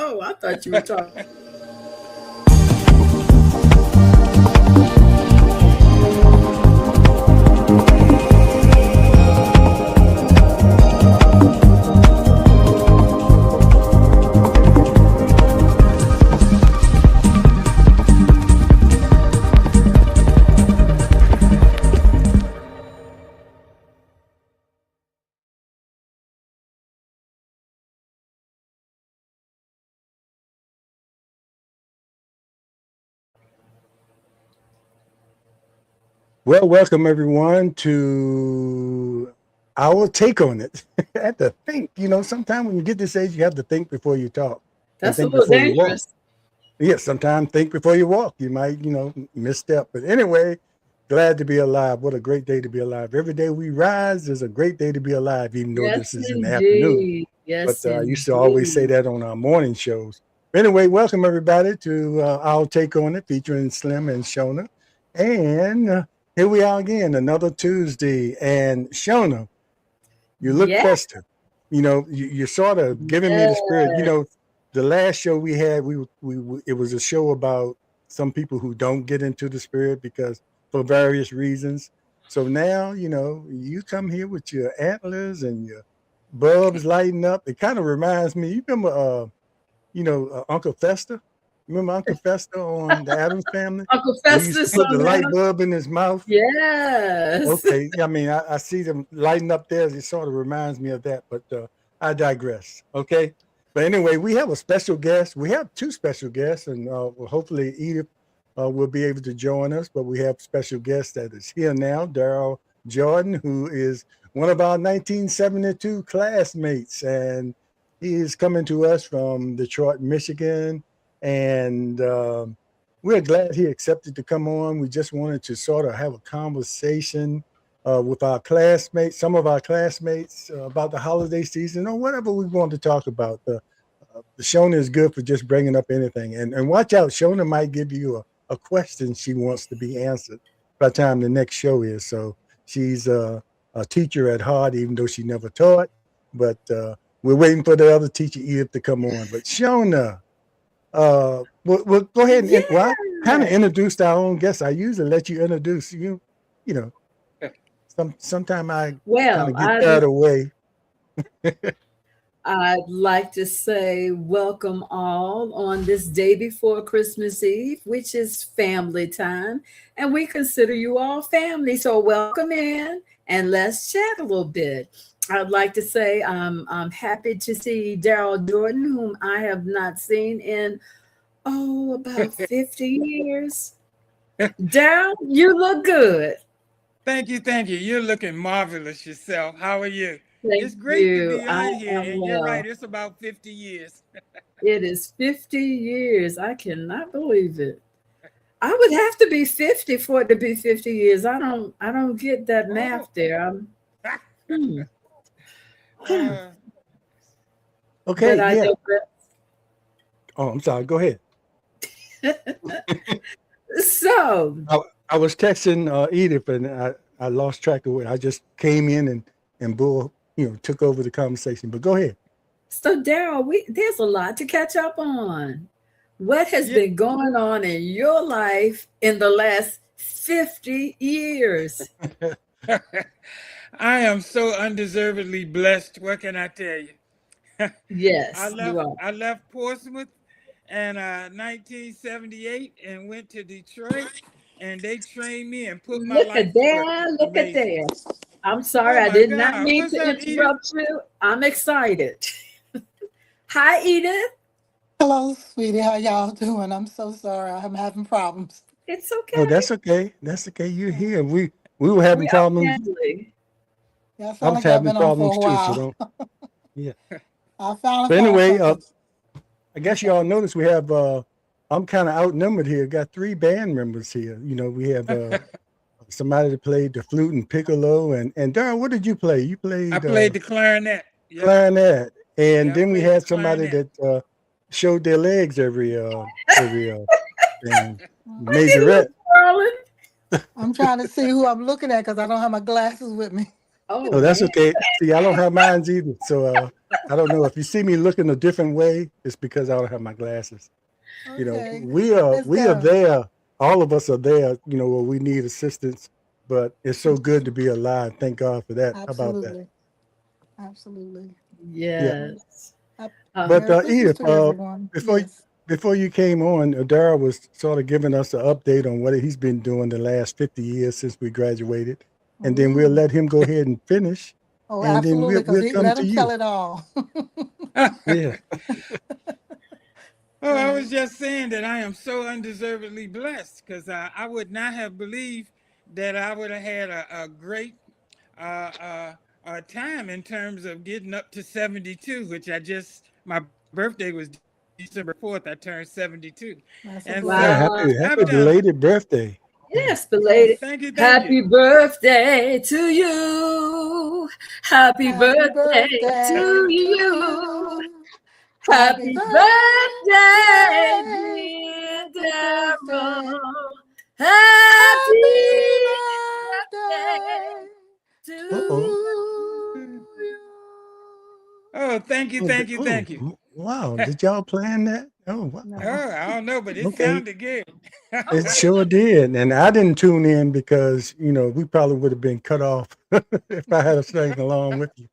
Oh, I thought you were talking. Well, welcome everyone to our take on it. I had to think, sometimes when you get this age, you have to think before you talk and That's a think little before you walk. dangerous. Yeah, sometimes think before you walk. You might, misstep. But anyway, glad to be alive. What a great day to be alive. Every day we rise is a great day to be alive, even though this Yes, is in the afternoon. indeed. But Yes, I used to always say indeed. that on our morning shows. Anyway, welcome everybody to our take on it, featuring Slim and Shona. And here we are again, another Tuesday. And Shona, you look Yeah. festive. You're sort of giving me the spirit. The last show we had, it was a show about some people who don't get into the spirit because for various reasons. So now, you come here with your antlers and your bulbs lighting up. It kind of reminds me. You remember, Uncle Fester? Remember Uncle Fester on the Addams Family? Uncle When he used to Festus put the on light that. bulb in his mouth. Yes. Okay, I mean, I see them lighting up there. It sort of reminds me of that, but I digress. Okay, but anyway, we have a special guest. We have two special guests, and hopefully Edith will be able to join us. But we have special guest that is here now, Daryl Jordan, who is one of our 1972 classmates, and he is coming to us from Detroit, Michigan, and we're glad he accepted to come on. We just wanted to sort of have a conversation with our classmates, some of our classmates, about the holiday season or whatever we want to talk about. The Shona is good for just bringing up anything. And watch out, Shona might give you a question she wants to be answered by the time the next show is. So she's a teacher at heart, even though she never taught. But we're waiting for the other teacher, Edith, to come on. But Shona, we'll go ahead and well, I kind of introduced our own guest. I usually let you introduce you. You know, sometime I kind Well, of get carried away. I'd like to say welcome all on this day before Christmas Eve, which is family time. And we consider you all family. So welcome in and let's chat a little bit. I'd like to say I'm happy to see Daryl Jordan, whom I have not seen in, about 50 years. Daryl, you look good. Thank you, thank you. You're looking marvelous yourself. How are you? Thank It's great to you. be I on here, am and you're right. well. It's about 50 years. It is 50 years. I cannot believe it. I would have to be 50 for it to be 50 years. I don't get that Oh, math there. Hmm. uh, Okay, But I yeah. digress. Oh, I'm sorry. Go ahead. So, I, I was texting Edith, and I lost track of it. I just came in and Bull, took over the conversation. But go ahead. so Daryl, there's a lot to catch up on. What has yeah. been going on in your life in the last 50 years? I am so undeservedly blessed. What can I tell you? I Yes, you left. are. I left Portsmouth in 1978 and went to Detroit, and they trained me and put my Look life at to work. there. It was Look at amazing. there. I'm sorry, Oh I my did not God! mean What's to up, Edith? interrupt you. I'm excited. Hi, Edith. Hello, sweetie. How y'all doing? I'm so sorry. I'm having problems. It's Oh, okay. that's okay. That's okay. You're Yeah, here. We were We having are problems. family. yeah, I I sound was like I've having been on for a problems too. So while. don't. Yeah. I finally But found anyway, something. I I'm guess you sorry. all noticed we have. I'm kind of outnumbered here. Got three band members here. We have somebody that played the flute and piccolo, and Darren, what did you play? You I played played the clarinet. Yep. clarinet, and Yeah, I then we played the had somebody clarinet. that showed their legs every thing. Look at him Majorette. twirling. I'm trying to see who I'm looking at because I don't have my glasses with me. Oh, Oh, that's man. okay. See, I don't have mines either. So I don't know. If you see me looking a different way, it's because I don't have my glasses. You know, Okay, let's we are go. there. All of us are there, you know, where we need assistance. But it's so good to be alive. Thank God for that. How about that? Absolutely. Absolutely. Yeah. Yes. Hap- Uh, But Merry Christmas Edith, to everyone. before Yes. before you came on, Daryl was sort of giving us an update on what he's been doing the last 50 years since we graduated, and then we'll Ooh. let him go ahead and finish, Oh, and then absolutely, because we'll he come let to him tell you. it all. Yeah. Oh, Go I was ahead. just saying that I am so undeservedly blessed because I would not have believed that I would have had a great time in terms of getting up to 72, which my birthday was December 4th. I turned 72. That's a And Yeah. so wow. I've Happy done, belated birthday. Yeah. Yes, oh, belated. thank you, thank you. Happy birthday to you. Happy Happy birthday to birthday to you. you. Happy Happy birthday, birthday, dear happy birthday, Daryl. Happy happy birthday birthday to to Uh-oh. you. Oh, thank you, Oh, thank you, thank you. wow. Did y'all plan that? Oh, Oh, wow. No. I don't know, but it Okay. sounded good. Oh, It sure did. And I didn't tune in because, you know, we probably would have been cut off if I had sang along with you.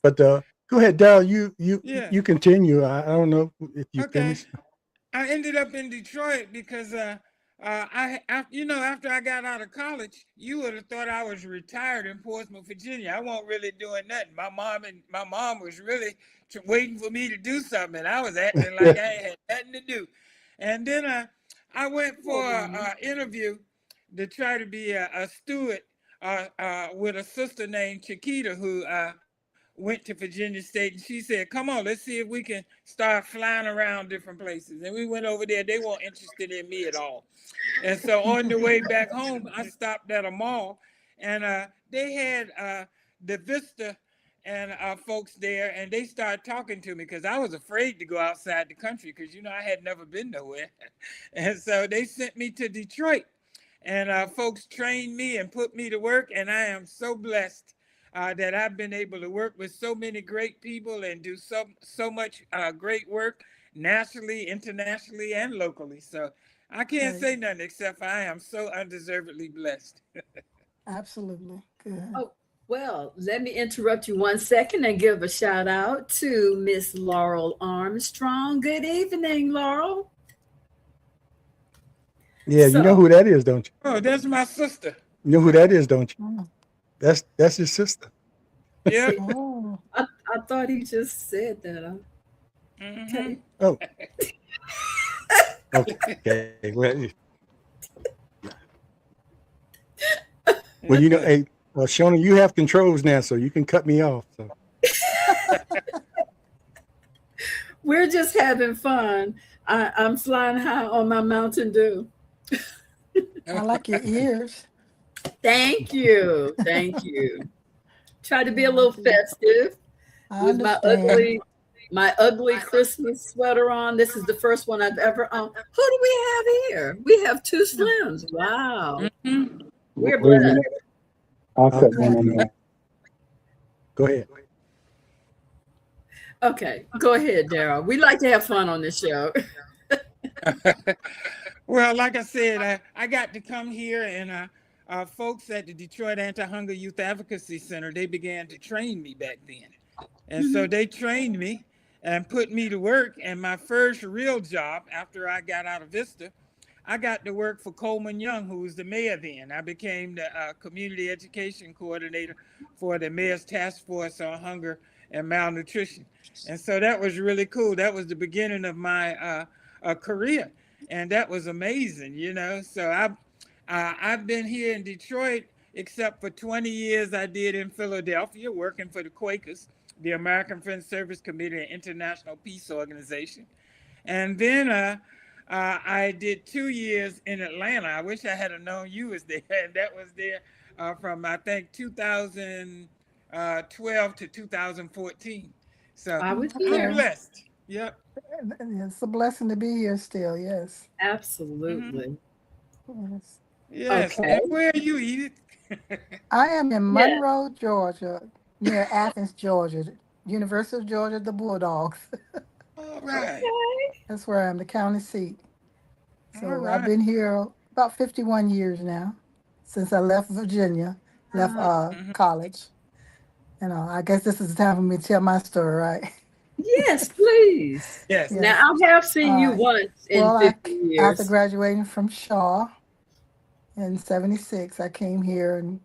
But go ahead, Daryl. Yeah. You continue. I don't know if you Okay. finished. I ended up in Detroit because after I got out of college, you would have thought I was retired in Portsmouth, Virginia. I wasn't really doing nothing. My mom was really waiting for me to do something, and I was acting like I ain't had nothing to do. And then I went for an interview to try to be a steward with a sister named Chiquita who went to Virginia State, and she said, "Come on, let's see if we can start flying around different places." And we went over there. They weren't interested in me at all. And so on the way back home, I stopped at a mall, and they had the Vista and folks there, and they started talking to me because I was afraid to go outside the country because I had never been nowhere. And so they sent me to Detroit, and folks trained me and put me to work, and I am so blessed that I've been able to work with so many great people and do so much great work nationally, internationally, and locally. So I can't Great. say nothing except I am so undeservedly blessed. Absolutely. Good. oh, well, let me interrupt you 1 second and give a shout out to Miss Laurel Armstrong. Good evening, Laurel. Yeah, you know So, who that is, don't you? Oh, that's my sister. You know who that is, don't you? Mm. That's your sister. Yep. Oh, I thought he just said that. Hmm. Okay. Oh, okay. Well, you know, hey, Shona, you have controls now, so you can cut me off. So We're just having fun. I'm flying high on my Mountain Dew. I like your ears. Thank you. Thank you. Try to be a No, I little do. festive I with understand. my ugly Christmas sweater on. This is the first one I've ever owned. Who do we have here? We have two Slims. Wow. Hmm. We're Wait a blessed. minute. I'll cut one on Exactly. there. go ahead. Okay. Go ahead, Daryl. We like to have fun on this show. Well, like I said, I got to come here, and folks at the Detroit Anti-Hunger Youth Advocacy Center, they began to train me back then. And so they trained me and put me to work. And my first real job after I got out of Vista, I got to work for Coleman Young, who was the mayor then. I became the community education coordinator for the mayor's task force on hunger and malnutrition. And so that was really cool. That was the beginning of my career. And that was amazing. So I've been here in Detroit, except for 20 years I did in Philadelphia, working for the Quakers, the American Friends Service Committee and International Peace Organization. And then I did 2 years in Atlanta. I wish I had known you was there. And that was there from, I think, 2012 to 2014. So I was I'm Okay. here. blessed. Yep. It's a blessing to be here still. Yes. Hmm. Absolutely. Yes. Yes. Okay. And where are you, Edith? I am in Yeah. Monroe, Georgia, near Athens, Georgia, University of Georgia, the Bulldogs. All right. Okay. That's where I am, the county seat. All So I've right. been here about 51 years now, since I left Virginia, left Mhm. college. I guess this is the time for me to tell my story, right? Yes, please. Yes. Now Yes. I have seen All you right. once in Well, 50 after years. graduating from Shaw in '76, I came here, and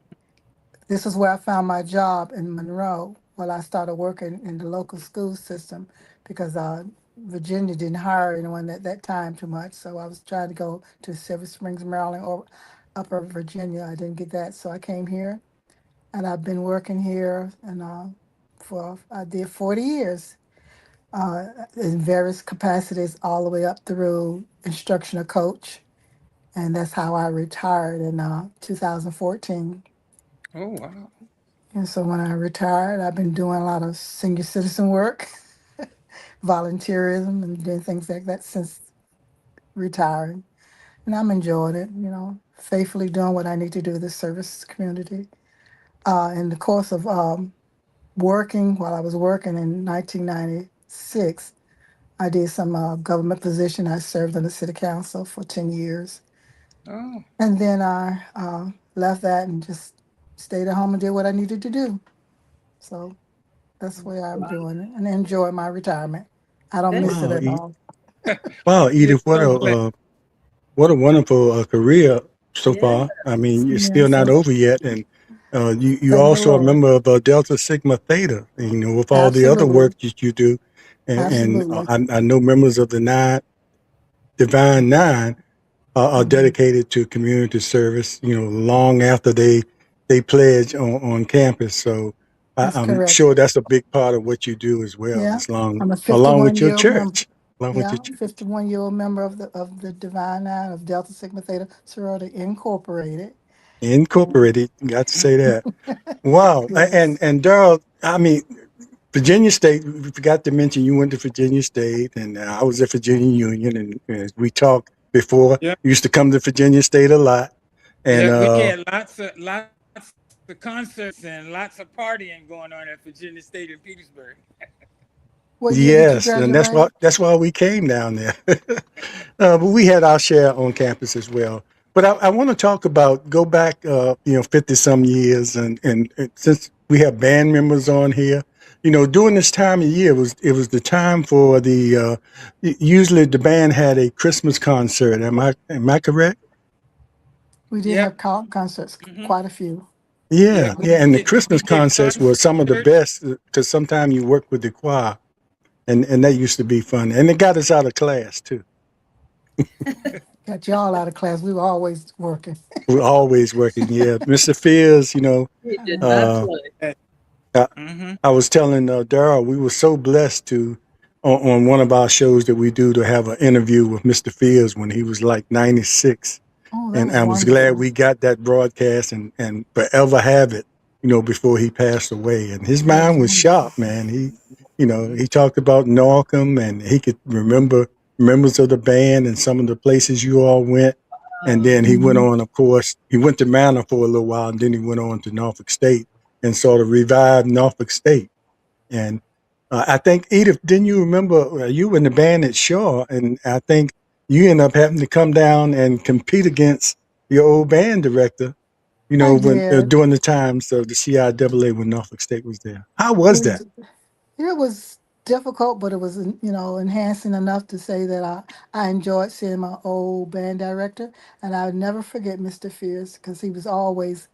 this is where I found my job in Monroe. Well, I started working in the local school system because Virginia didn't hire anyone at that time too much. So I was trying to go to Silver Springs, Maryland, or Upper Virginia. I didn't get that, so I came here, and I've been working here, and for I did 40 years in various capacities, all the way up through instructional coach, and that's how I retired in 2014. Oh wow. And so when I retired, I've been doing a lot of senior citizen work, volunteerism, and doing things like that since retiring. And I'm enjoying it, faithfully doing what I need to do to service the community. In the course of working, while I was working in 1996, I did some government position. I served on the city council for 10 years. Oh. And then I left that and just stayed at home and did what I needed to do. So that's the way I'm Wow. doing it and enjoy my retirement. I don't That's miss it Wow, at all. wow, We're Edith, so glad. what a wonderful career so yeah. far. I mean, you're still Yes, not over yet, and you thank the also a Lord. member of Delta Sigma Theta. With all the other Absolutely. work that you do, and Absolutely. I know members of the Divine Nine are Hmm. dedicated to community service. Long after they pledge on campus. So That's I'm correct. sure that's a big part of what you do as well, Yeah. as long I'm a along 51 with your year old member. church, along with Yeah, your church. 51-year-old member of the Divine Nine of Delta Sigma Theta Sorority Incorporated. And Incorporated, got to Mhm. say that. Wow. And yes, Daryl, I mean, Virginia State, we forgot to mention you went to Virginia State, and I was at Virginia Union, and as we talked before, Yeah. used to come to Virginia State a lot. And Yeah. We had lots of concerts and lots of partying going on at Virginia State in Petersburg. what year did you yes, and graduate? that's why we came down there. But we had our share on campus as well. But I want to talk about go back, 50 some years, and since we have band members on here, during this time of year it was the time for the usually the band had a Christmas concert. Am I correct? We did Yep. have concerts, Hmm. quite a few. Yeah. Yeah, We yeah, and the did. We Christmas did concerts were concerts some of the church. best because sometimes you work with the choir, and that used to be fun, and it got us out of class too. Got y'all out of class. We were always working. We're always working. Yeah, Mr. Fields, He did not uh, play. I, Mm-hmm. I was telling Daryl we were so blessed to on one of our shows that we do to have an interview with Mr. Fields when he was like 96, Oh, that and was I was glad wonderful. we got that broadcast and forever have it, before he passed away. And his That was mind was wonderful. sharp, man. He talked about Norcom, and he could remember members of the band and some of the places you all went. And then he went Hmm. on, of course, he went to Manor for a little while, and then he went on to Norfolk State and sort of revived Norfolk State. And I think, Edith, didn't you remember you were in the band at Shaw? And I think you ended up having to come down and compete against your old band director, I when did. during the times of the CIAA when Norfolk State was there. How was It that? was, it was difficult, but it was, enhancing enough to say that I enjoyed seeing my old band director, and I would never forget Mr. Fierce because he was always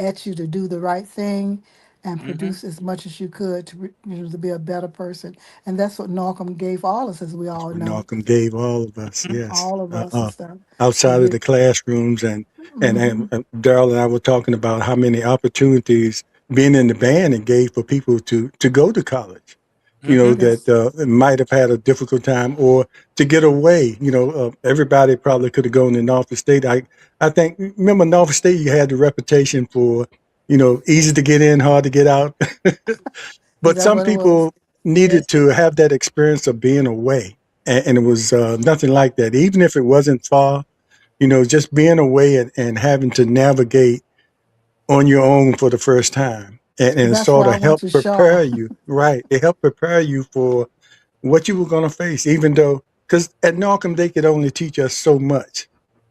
at you to do the right thing and Mm-hmm. produce as much as you could to be a better person. And that's what Norcom gave all us, as we That's all what know, Malcolm gave all of us. Yes. all of us and stuff. Outside And of we, the classrooms, and mhm, Daryl and I were talking about how many opportunities being in the band it gave for people to go to college. Mm-hmm. That yes, might have had a difficult time or to get away. Everybody probably could have gone to Norfolk State. I think remember Norfolk State, you had the reputation for easy to get in, hard to get out. is But that some what it was? people needed Yes. to have that experience of being away, and it was nothing like that. Even if it wasn't far, just being away and having to navigate on your own for the first time, and That's sort why I of went help to Shaw. prepare you. Right, it helped prepare you for what you were going to face, even though, because at Norcom they could only teach us so much,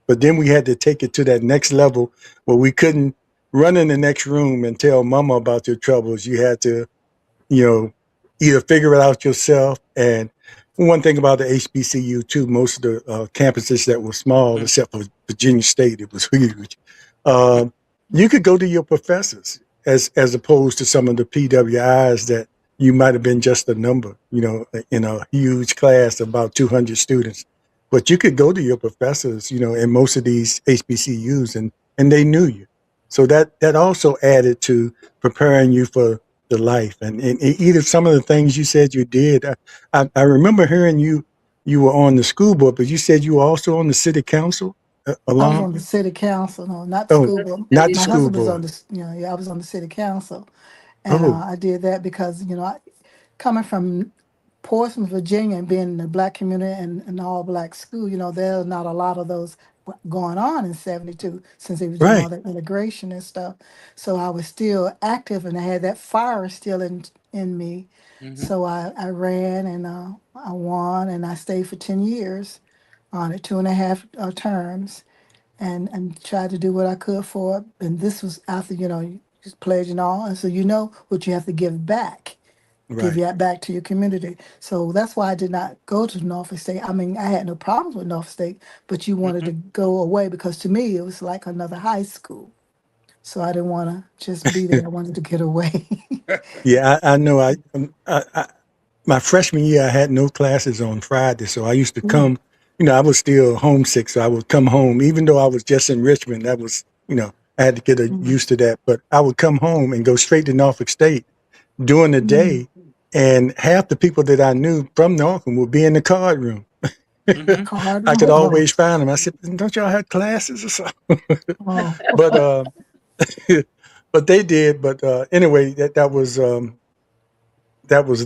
but then we had to take it to that next level where we couldn't run in the next room and tell mama about your troubles. You had to, you know, either figure it out yourself. And one thing about the HBCU too, most of the campuses that were small, Mhm. except for Virginia State, it was huge. Uh, you could go to your professors as opposed to some of the PWIs that you might have been just a number, you know, in a huge class of about 200 students. But you could go to your professors, you know, in most of these HBCUs, and they knew you. So that also added to preparing you for the life. And either some of the things you said you did, I remember hearing you were on the school board, but you said you were also on the city council I was along. on the city council, no, not the Oh, school That's board. not the My school husband was board. on the, yeah, I was on the city council. And Oh, I did that because, coming from Portsmouth, Virginia, and being in the black community and an all black school, there's not a lot of those going on in 72 since they were doing all right. that integration and stuff. So I was still active and I had that fire still in me. Mhm. So I ran and I won and I stayed for 10 years on it, 2.5 terms, and tried to do what I could for it. And this was after, you just pledge and all. And so you know what you have to give back, give Right. that back to your community. So that's why I did not go to Norfolk State. I mean, I had no problems with Norfolk State, but you wanted to Mhm. go away because to me it was like another high school. So I didn't want to just be there. I wanted to get away. Yeah, I know. My freshman year, I had no classes on Friday, so I used to Mm, come. You know, I was still homesick, so I would come home, even though I was just in Richmond. That was, you know, I had to get mm, used to that. But I would come home and go straight to Norfolk State during the mm. day, and half the people that I knew from Norfolk would be in the card room. Mhm. Card I could room. Oh, always find them. I said, "Don't y'all have classes or something?" oh. But but they did. But anyway, that was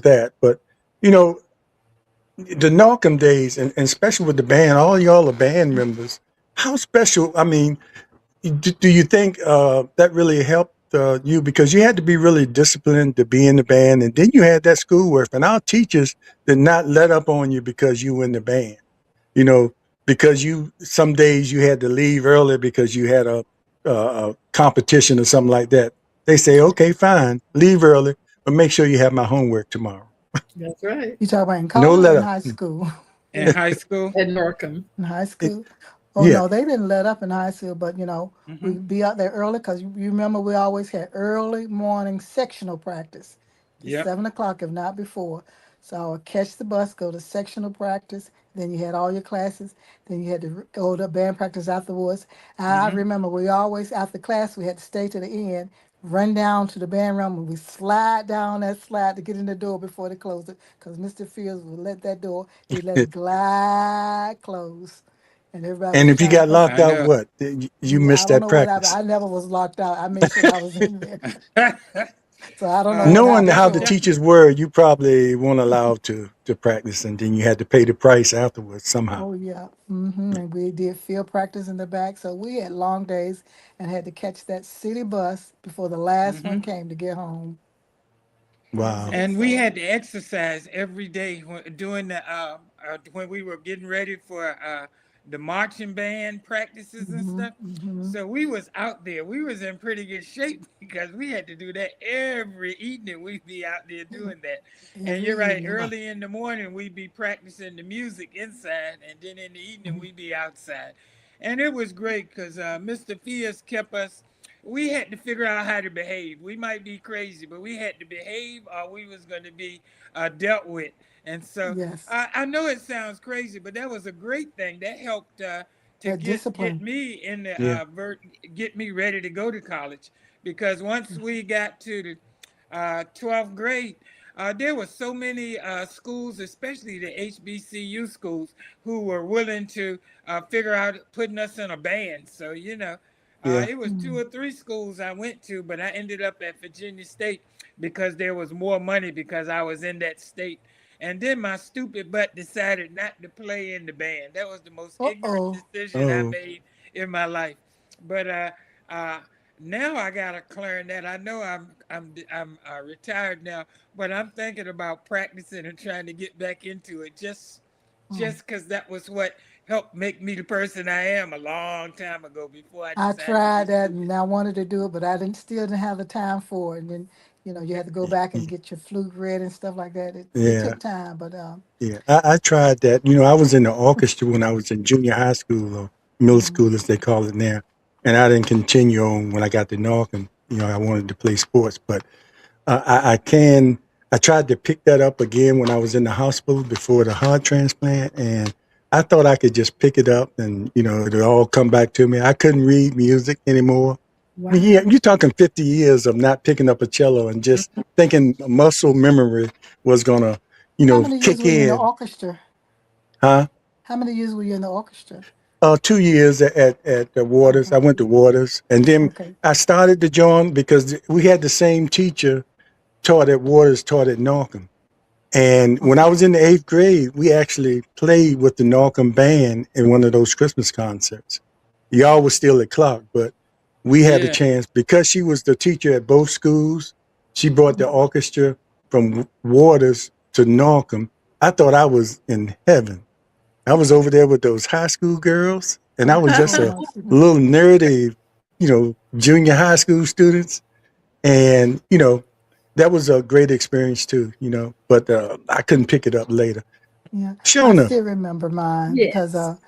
that. But you know, the Norcom days, and especially with the band, all y'all are band members. How special? I mean, do you think that really helped you because you had to be really disciplined to be in the band, and then you had that schoolwork, and our teachers did not let up on you because you were in the band. You know, because you some days you had to leave early because you had a competition or something like that. They say, okay, fine, leave early, but make sure you have my homework tomorrow. That's right. You talk about in No college or let in up. high school? In high school. At Norcom. In high It, school. Oh yeah, no, they didn't let up in high school, but Mhm. we'd be out there early because you remember we always had early morning sectional practice, at Yep. 7 o'clock, if not before. So I would catch the bus, go to sectional practice, then you had all your classes, then you had to go to band practice afterwards. I Mhm. remember we always after class we had to stay to the end, run down to the band room, and we slide down that slide to get in the door before they closed it, because Mr. Fields would let that door, he'd let it glide close. And everybody and was if you trying to got come. locked I out, know. what you Yeah, I missed don't that know what happened. practice. I never was locked out. I made sure I was in there. So I don't know uh, what Knowing happened how that the to that him. teachers were, you probably weren't allowed to practice, and then you had to pay the price afterwards somehow. Oh yeah. And we did field practice in the back. So we had long days and had to catch that city bus before the last one Mhm. came to get home. That's Wow. it. And we So had to exercise every day during the when we were getting ready for the marching band practices and hmm stuff. hmm So we was out there. We was in pretty good shape because we had to do that every evening. We'd be out there doing that. And every you're right. evening. Early in the morning, we'd be practicing the music inside, and then in the evening, Mhm. we'd be outside. And it was great because Mr. Fierce kept us. We had to figure out how to behave. We might be crazy, but we had to behave or we was going to be dealt with. And so Yes. I know it sounds crazy, but that was a great thing. That helped to That get discipline. me in the Yeah. get me ready to go to college. Because once we got to the 12th grade, there were so many schools, especially the HBCU schools, who were willing to figure out putting us in a band. So, Yeah. it was two Mm. or three schools I went to, but I ended up at Virginia State because there was more money because I was in that state. And then my stupid butt decided not to play in the band. That was the most ignorant Uh-oh. decision I Oh. made in my life. But uh, now I got a clarinet. I know I'm retired now, but I'm thinking about practicing and trying to get back into it. Mm. Just because that was what helped make me the person I am a long time ago before I I decided to tried just that do it. and I wanted to do it, but I still didn't have the time for it. And then, you had to go back and get your flute read and stuff like that. It Yeah, took time, but yeah. I tried that. I was in the orchestra when I was in junior high school or middle mhm. school, as they call it now. And I didn't continue on when I got to Norcom. I wanted to play sports, but I can. I tried to pick that up again when I was in the hospital before the heart transplant, and I thought I could just pick it up and it'll all come back to me. I couldn't read music anymore. I mean, yeah, Wow. you're talking 50 years of not picking up a cello and just thinking muscle memory was gonna, How many years kick were you in the in, orchestra? huh? How many years were you in the orchestra? 2 years at the Waters. Okay, I went to Waters, and then okay, I started to join because we had the same teacher taught at Waters, taught at Norcom. And when I okay. was in the eighth grade, we actually played with the Norcom band in one of those Christmas concerts. Y'all was still at Clark, but we had a Yeah. chance because she was the teacher at both schools. She brought the orchestra from Waters to Norcom. I thought I was in heaven. I was over there with those high school girls, and I was just a Oh, see, little nerdy, junior high school students. And, that was a great experience too, but I couldn't pick it up later. yeah. I Shona, still remember mine because Yes.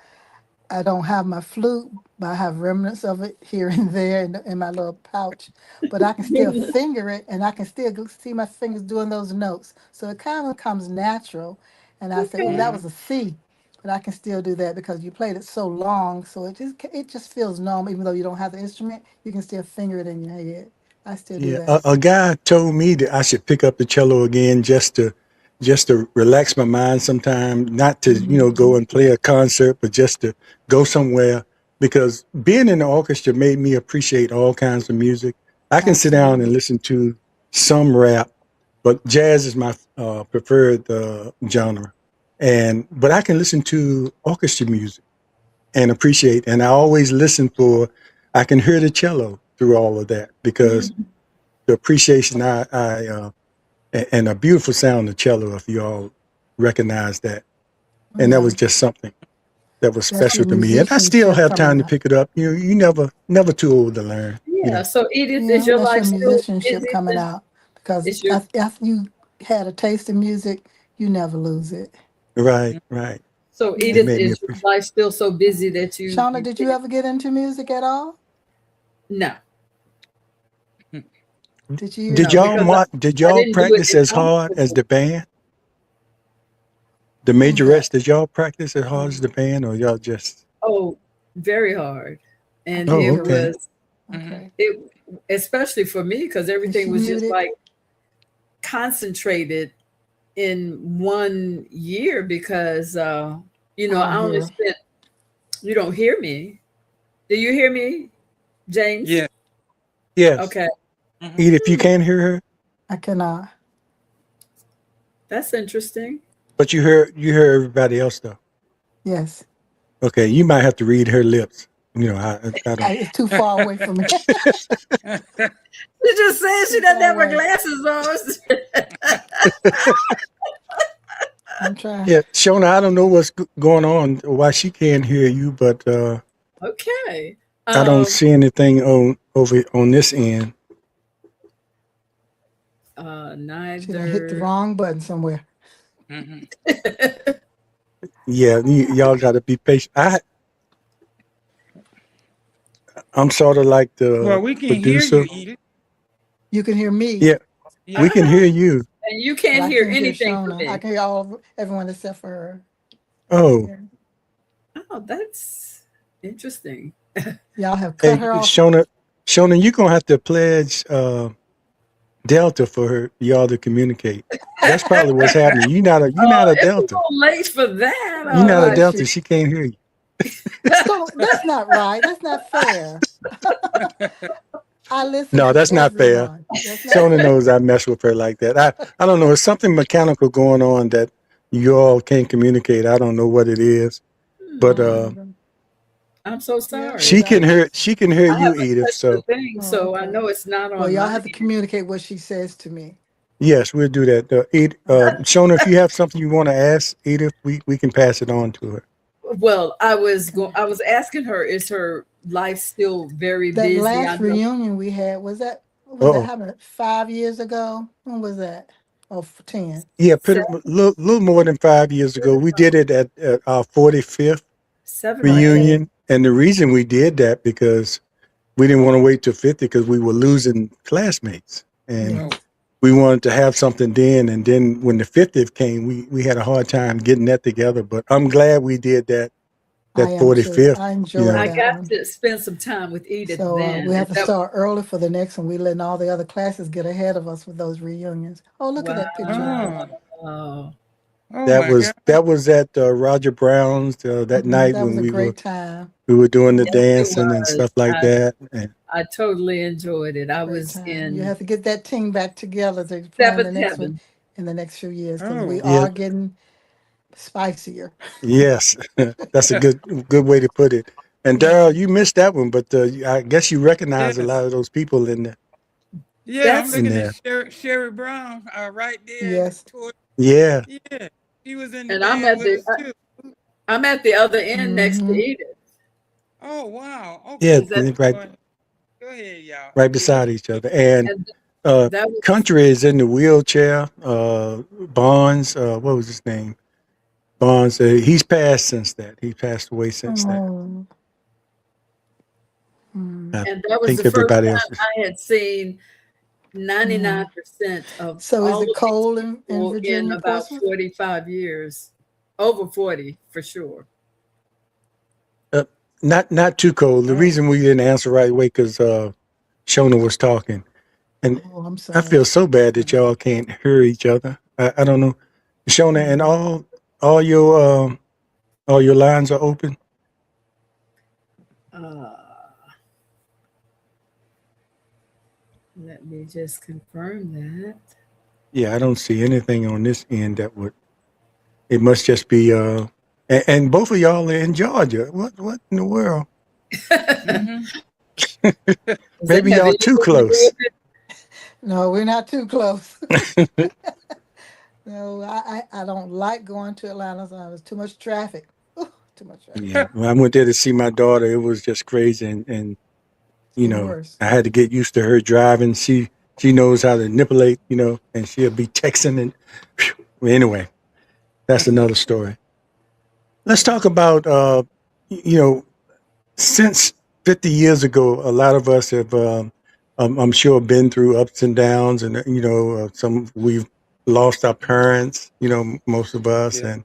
I don't have my flute, but I have remnants of it here and there in my little pouch. But I can still finger it, and I can still see my fingers doing those notes. So it kind of comes natural. And I say, "Oh, Okay. that Hmm. was a C," but I can still do that because you played it so long. So it just feels normal, even though you don't have the instrument. You can still finger it in your head. I still do yeah, that. a guy told me that I should pick up the cello again just to relax my mind sometime, not to go Hmm. and play a concert, but just to go somewhere. Because being in the orchestra made me appreciate all kinds of music. I can sit down and Absolutely. listen to some rap, but jazz is my preferred genre. But I can listen to orchestra music and appreciate. And I always listen for. I can hear the cello through all of that because Mhm. the appreciation and a beautiful sound of cello. If you all recognize that, and that Yeah, was just something that was that's your special to me. And I still musicianship have coming time to out. pick it up. You never too old to learn. Yeah. So Edith, is Yeah, your that's life your still musicianship busy coming since out because it's your after you had a taste of music, you never lose it. Right, right. so Yeah. It Edith, made me is your appreciate. life still so busy that Shauna, you did you can't? ever get into music at all? No, Did you? Did no, y'all because did I y'all didn't do it practice in as high hard as school. the band? The Who's that? majorettes, did y'all practice as hard as the band, or y'all just? Oh, very hard. I And can't Oh, it hear her. okay. was Hmm. Okay. it especially for me because Is everything she was just muted? like concentrated in 1 year because I I don't only hear her. spent you don't hear me. Do you hear me, James? Yeah. Yes. Okay. Hmm. Edith, you Hmm, can't hear her, I cannot. that's interesting. but you hear everybody else though. Yes. Okay, you might have to read her lips. I don't. It's too far away from me. She just said she Too doesn't far have her away. glasses on. I'm trying. Yeah, Shona, I don't know what's going on, why she can't hear you, but Okay. I don't Um see anything over on this end. She done hit the neither. wrong button somewhere. Hmm. Yeah, y'all got to be patient. I'm sort of like Well, the we can hear producer. you, Edith. You can hear me, Yeah, we Yeah. can Uh-huh. hear you. And you but can't I hear can't hear anything from Shona. I me. can hear everyone except for her. Oh, Yeah. Oh, that's interesting. Y'all have cut hey, her off. Shona, you're gonna have to pledge Delta for y'all to communicate. That's probably what's happening. You're not a It's a Delta. little late for that. You're not a Is she? Delta. She can't hear you. So that's not right. That's not fair. I listen No, to that's not fair. everyone. That's not Shona fair. knows I mess with her like that. I don't know. It's something mechanical going on that you all can't communicate. I don't know what it is, but Hmm. Um, I'm so Yeah. sorry. She can Exactly. hear. She can hear I you, haven't Edith. touched the So thing, Oh, so I okay. know it's not Well, on y'all my have to end. communicate what she says to me. yes, we'll do that. Shona, if you have something you want to ask Edith, we can pass it on to her. Well, Okay. I was asking her, is her life still very That busy? I last know. reunion we had, was that Oh, happened 5 years ago? When was that? Oh, 10. yeah, se- little more than 5 years ago. We did it at our 45th 7 or 8. reunion, and the reason we did that because we didn't want to wait till 50 because we were losing classmates, and Oh, Yes, we wanted to have something then. And then when the 50th came, we had a hard time getting that together. But I'm glad we did I that am too. 45th. I You enjoyed I know, that got one. to spend some time with Edith So then. we have And to that start early for the next one. We letting all the other classes get ahead of us with those reunions. Oh, look at that picture of her. oh, wow. oh my God. that was at Roger Brown's that night That was when a great time. we were doing the Yes, it dancing and was. stuff like that. And I totally enjoyed it. I Great was time. You in have to get that team back together to plan the seventh next one heaven. in the next few years because we Oh, yeah, are getting spicier. yes, that's a good way to put it. And Yeah. Daryl, you missed that one, but I guess you recognize a lot yes. of those people Yeah, I'm That's in looking at there. Sherry Brown right there Yes. toward. Yeah, Yeah, she was in the and band with us too. I'm at the other end next to Mm-hmm. Edith. Oh, wow. yeah, Okay. Is that right, Go go ahead, y'all. right Go beside each ahead. other. And and uh, that was Country is in the wheelchair. Bonds, what was his name? Bonds. He's passed since that. He passed away since that. Oh. Mm. I and that was the think first everybody else time is. I had seen Mm. 99% of So is all it of these cold in people in Virginia, about Portsmouth? 45 years. Over 40 for sure. Uh, not too cold. The Oh, reason we didn't answer right away because Shona was talking, and Oh, I'm I sorry. feel so bad that y'all can't hear each other. I don't know, Shona, and Mm. all all your lines are open. Uh, let me just confirm that. Yeah, I don't see anything on this end that would. It must just be and both of y'all are in Georgia. What in the world? mm-hmm. Maybe Have y'all you too lived close. No, we're not too close. No, I don't like going to Atlanta. So there's too much traffic. Ooh, too much traffic. Yeah, when I went there to see my daughter, it was just crazy, and Even worse. I had to get used to her driving. She knows how to manipulate, and she'll be texting and phew. Anyway, that's another story. Let's talk about you know since 50 years ago, a lot of us have I'm sure been through ups and downs, and some we've lost our parents, most of us, Yeah.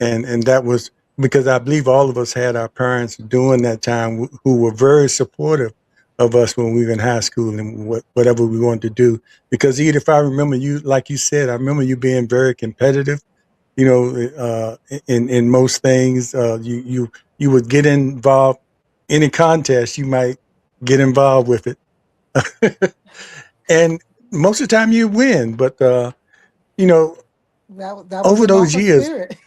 and that was because I believe all of us had our parents during that time who were very supportive of us when we were in high school and whatever we wanted to do. Because Edith, if I remember you, like you said, I remember you being very competitive. In most things, you would get involved. Any contest, you might get involved with it, and most of the time you win. But you know, That was over the those Norfolk years, spirit.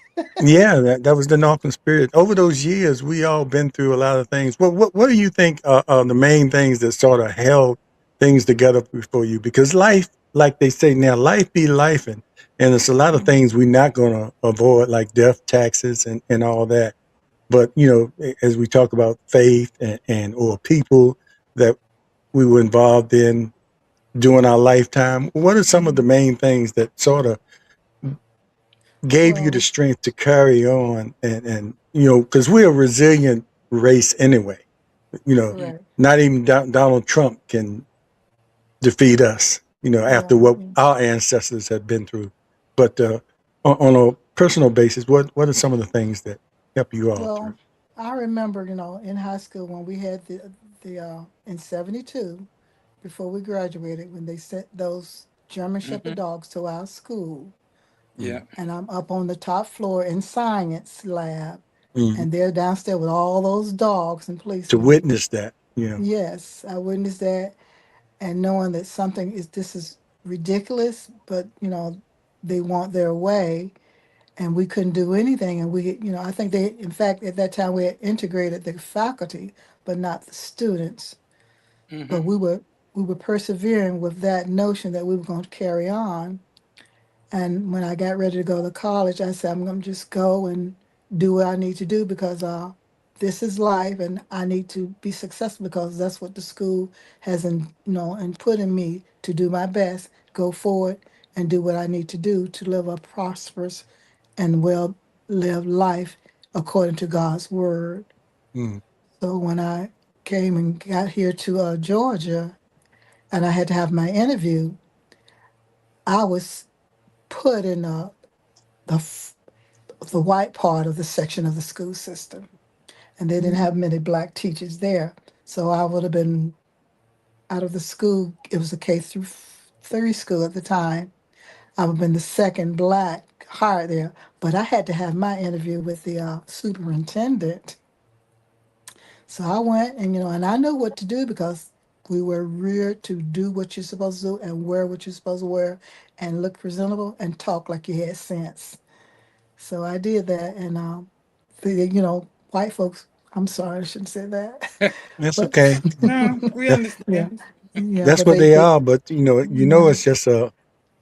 yeah, that was the Northern spirit. Over those years, we all been through a lot of things. What do you think are the main things that sort of held things together for you? Because life, like they say now, life be life, and there's a lot of things we're not going to avoid, like death, taxes, and all that. But as we talk about faith and or people that we were involved in during our lifetime, what are some of the Mhm. main things that sort of gave you the Well, strength to carry on and because we're a resilient race anyway. you know Mm. correct. Not even Donald Trump can defeat us, after Right. what our ancestors have been through. But on a personal basis, what are some of the things that help you all through? Well, I remember, in high school when we had the in '72 before we graduated when they sent those German Mm-hmm. Shepherd dogs to our school, Yeah. and I'm up on the top floor in science lab, Mm-hmm. and they're downstairs with all those dogs and To policemen. witness that, Yes, I witnessed that, and knowing that this is ridiculous, but they want their way, and we couldn't do anything. And we, I think in fact, at that time we had integrated the faculty, but not the students. But we were persevering with that notion that we were going to carry on. And when I got ready to go to college, I said, I'm going to just go and do what I need to do because this is life and I need to be successful because that's what the school has, input in me to do my best, go forward and do what I need to do to live a prosperous and well lived life according to God's word. Mm. So when I came and got here to Georgia and I had to have my interview, I was put in the the white part of the section of the school system, and they didn't have many black teachers there. So I would have been out of the school. It was a K through 3 school at the time. I would have been the second black hired there, but I had to have my interview with the superintendent. So I went and and I knew what to do because we were reared to do what you're supposed to do and wear what you're supposed to wear and look presentable and talk like you had sense. So I did that, and white folks. I'm sorry, I shouldn't say that, That's but okay. No, we That, yeah, understand. yeah, that's but what they, they they are. But yeah, it's just a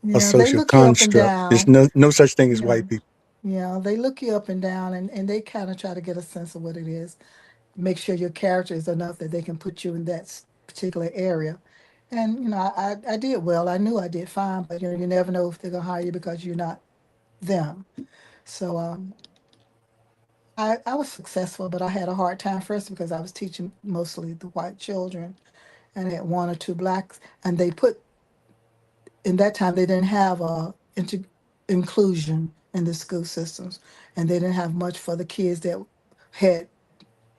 yeah, they social look you up and construct. There's down. no such thing as Yeah, white people. yeah, they look you up and down, and they kind of try to get a sense of what it is. Make sure your character is enough that they can put you in that particular area. And I did well. I knew I did fine, but you never know if they're gonna hire you because you're not them. So I was successful, but I had a hard time first because I was teaching mostly the white children and I had one or two blacks. And they put, in that time, they didn't have inclusion in the school systems. And they didn't have much for the kids that had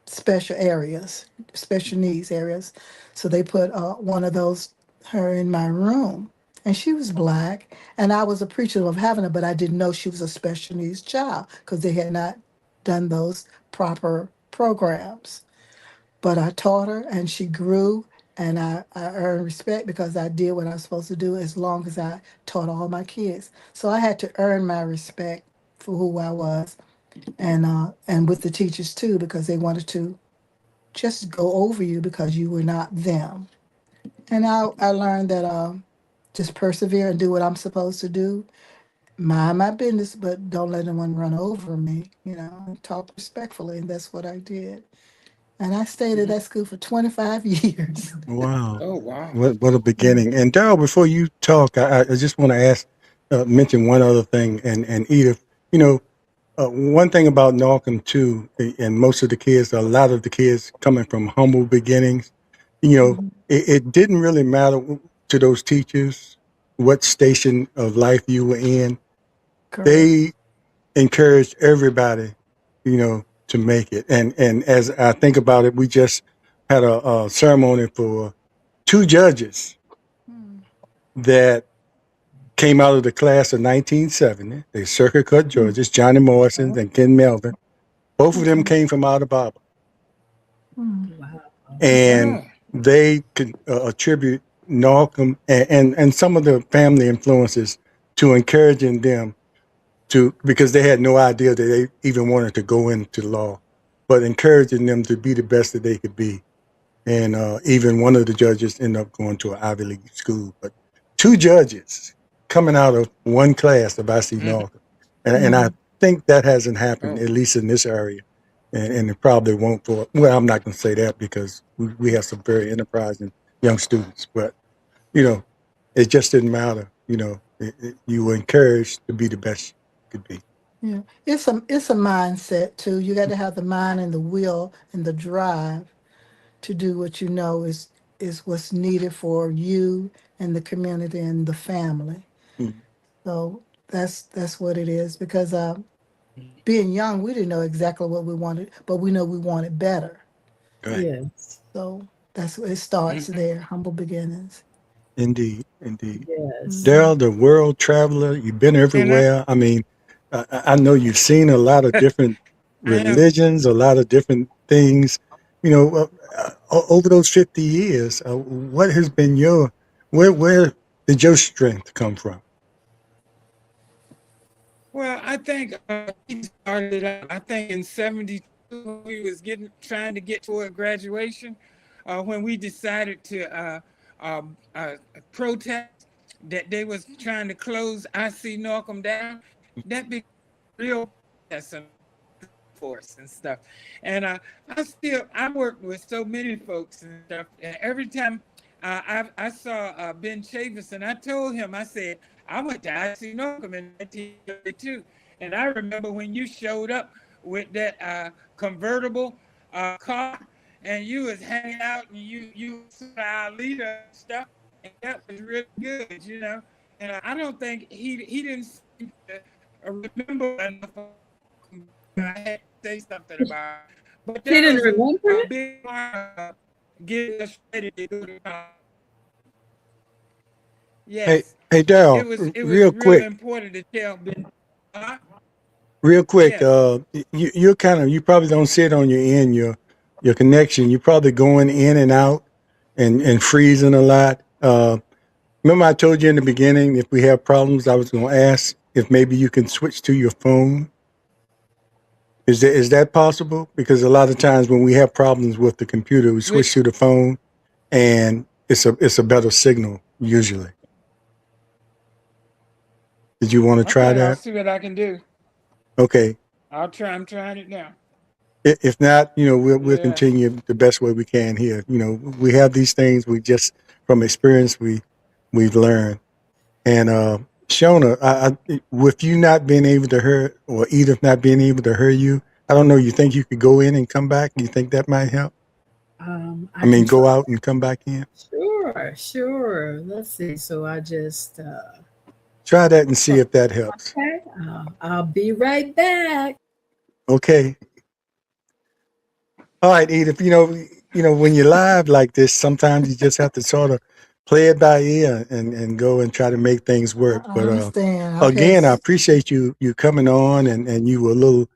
special areas, special needs areas. So they put one of those, her in my room. And she was black. And I was appreciative of having her, but I didn't know she was a special needs child because they had not done those proper programs. But I taught her and she grew and I earned respect because I did what I was supposed to do as long as I taught all my kids. So I had to earn my respect for who I was and with the teachers too because they wanted to just go over you because you were not them. And I learned that just persevere and do what I'm supposed to do. Mind my business, but don't let anyone run over me, and talk respectfully. And that's what I did. And I stayed at Mhm. that school for 25 years. Wow, Oh wow. what a beginning! And Daryl, before you talk, I just want to mention one other thing. And Edith, you know, one thing about Norcom too, and most of the kids, a lot of the kids coming from humble beginnings, Mhm. it didn't really matter to those teachers what station of life you were in. Correct. They encouraged everybody, to make it. And as I think about it, we just had a ceremony for two judges Mm. that came out of the class of 1970. They circuit court Mm. judges, Johnny Morrison Oh, and Ken Melvin. Both of them okay. came from Alabama, Mm. Wow. and Oh. they could attribute Norcom and some of the family influences to encouraging them to, because they had no idea that they even wanted to go into law, but encouraging them to be the best that they could be. And even one of the judges ended up going to an Ivy League school. But two judges coming out of one class of IC Mhm. North, and I Mm. think that hasn't happened, Oh. at least in this area, and it probably won't for. Well, I'm not going to say that because we have some very enterprising young students, but you know, it just didn't matter. You were encouraged to be the best you could be. Yeah. It's a mindset too. You got to have the mind and the will and the drive to do what you know is what's needed for you and the community and the family. Mm. So that's what it is. Because being young, we didn't know exactly what we wanted, but we know we wanted better. Right. Yes. So that's it starts Mhm. there, humble beginnings. Indeed. Indeed. Yes. Hmm. Daryl, the world traveler, you've been And I, everywhere. I mean, I know you've seen a lot of different I have. religions, a lot of different things. Over those 50 years, what has been where did your strength come from? Well, I think he started out, I think in 72, when we was trying to get toward graduation, when we decided to um, uh, protest that they was trying to close IC Norcom down. That became real protest and force and stuff. And I worked with so many folks and stuff. And every time I saw Ben Chavis, and I told him, I said, I went to IC Norcom in 1932. And I remember when you showed up with that convertible car, and you was hanging out, and you were our leader and stuff, and that was really good, you know. And I don't think he didn't seem to remember enough. I had to say something about it. But He that didn't was remember a it? big part of getting us ready to go to college. Hey, Yes, hey, it Daryl, was it was real real quick, important to tell Ben. Uh, real quick. yes. You probably don't see it on your end, your connection. You're probably going in and out and freezing a lot. Remember I told you in the beginning, if we have problems, I was going to ask if maybe you can switch to your phone. Is that possible? Because a lot of times when we have problems with the computer, we switch Which to the phone, and it's a better signal usually. Did you want to try okay, I'll that? see what I can do. Okay. I'll try. I'm trying it now. If not, we'll Yeah. continue the best way we can here. We have these things. We just from experience we've learned. And Shona, with you not being able to hear, or Edith not being able to hear you, I don't know. You think you could go in and come back? You think that might help? I I can mean, try. go out and come back in. Sure, sure. Let's see. So I just Try that and see if that helps. okay. I'll be right back. Okay. All right, Edith. When you're live like this, sometimes you just have to sort of play it by ear and go and try to make things work. I But understand. Okay. again, I appreciate you coming on, and you were a little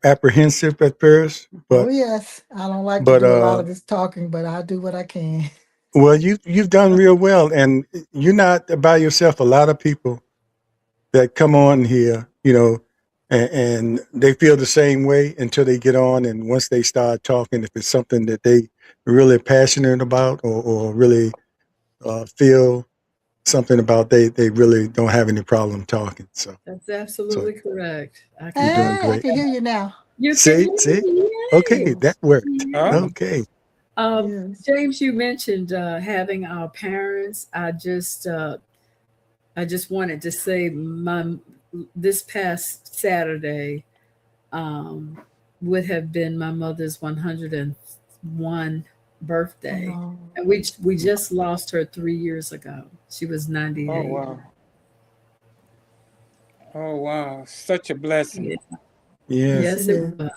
apprehensive at first, Oh, but yes. I don't like to but do a lot of this talking, but I do what I can. well, you've done real well, and you're not by yourself. A lot of people that come on here, and they feel the same way until they get on, and once they start talking, if it's something that they really passionate about or really feel something about, they really don't have any problem talking. That's So absolutely correct. I you're can doing Hey, I great. can hear you now. you can See, hear see, me. okay, Yes. that worked. Yes. Oh. Okay, Yes. James, you mentioned having our parents. I just wanted to say this past Saturday um, would have been my mother's 101 birthday, Oh, and we just lost her 3 years ago. She was Oh 98. wow. Oh wow. Such a blessing. Yeah. yes. yes, Yes, it it is. was.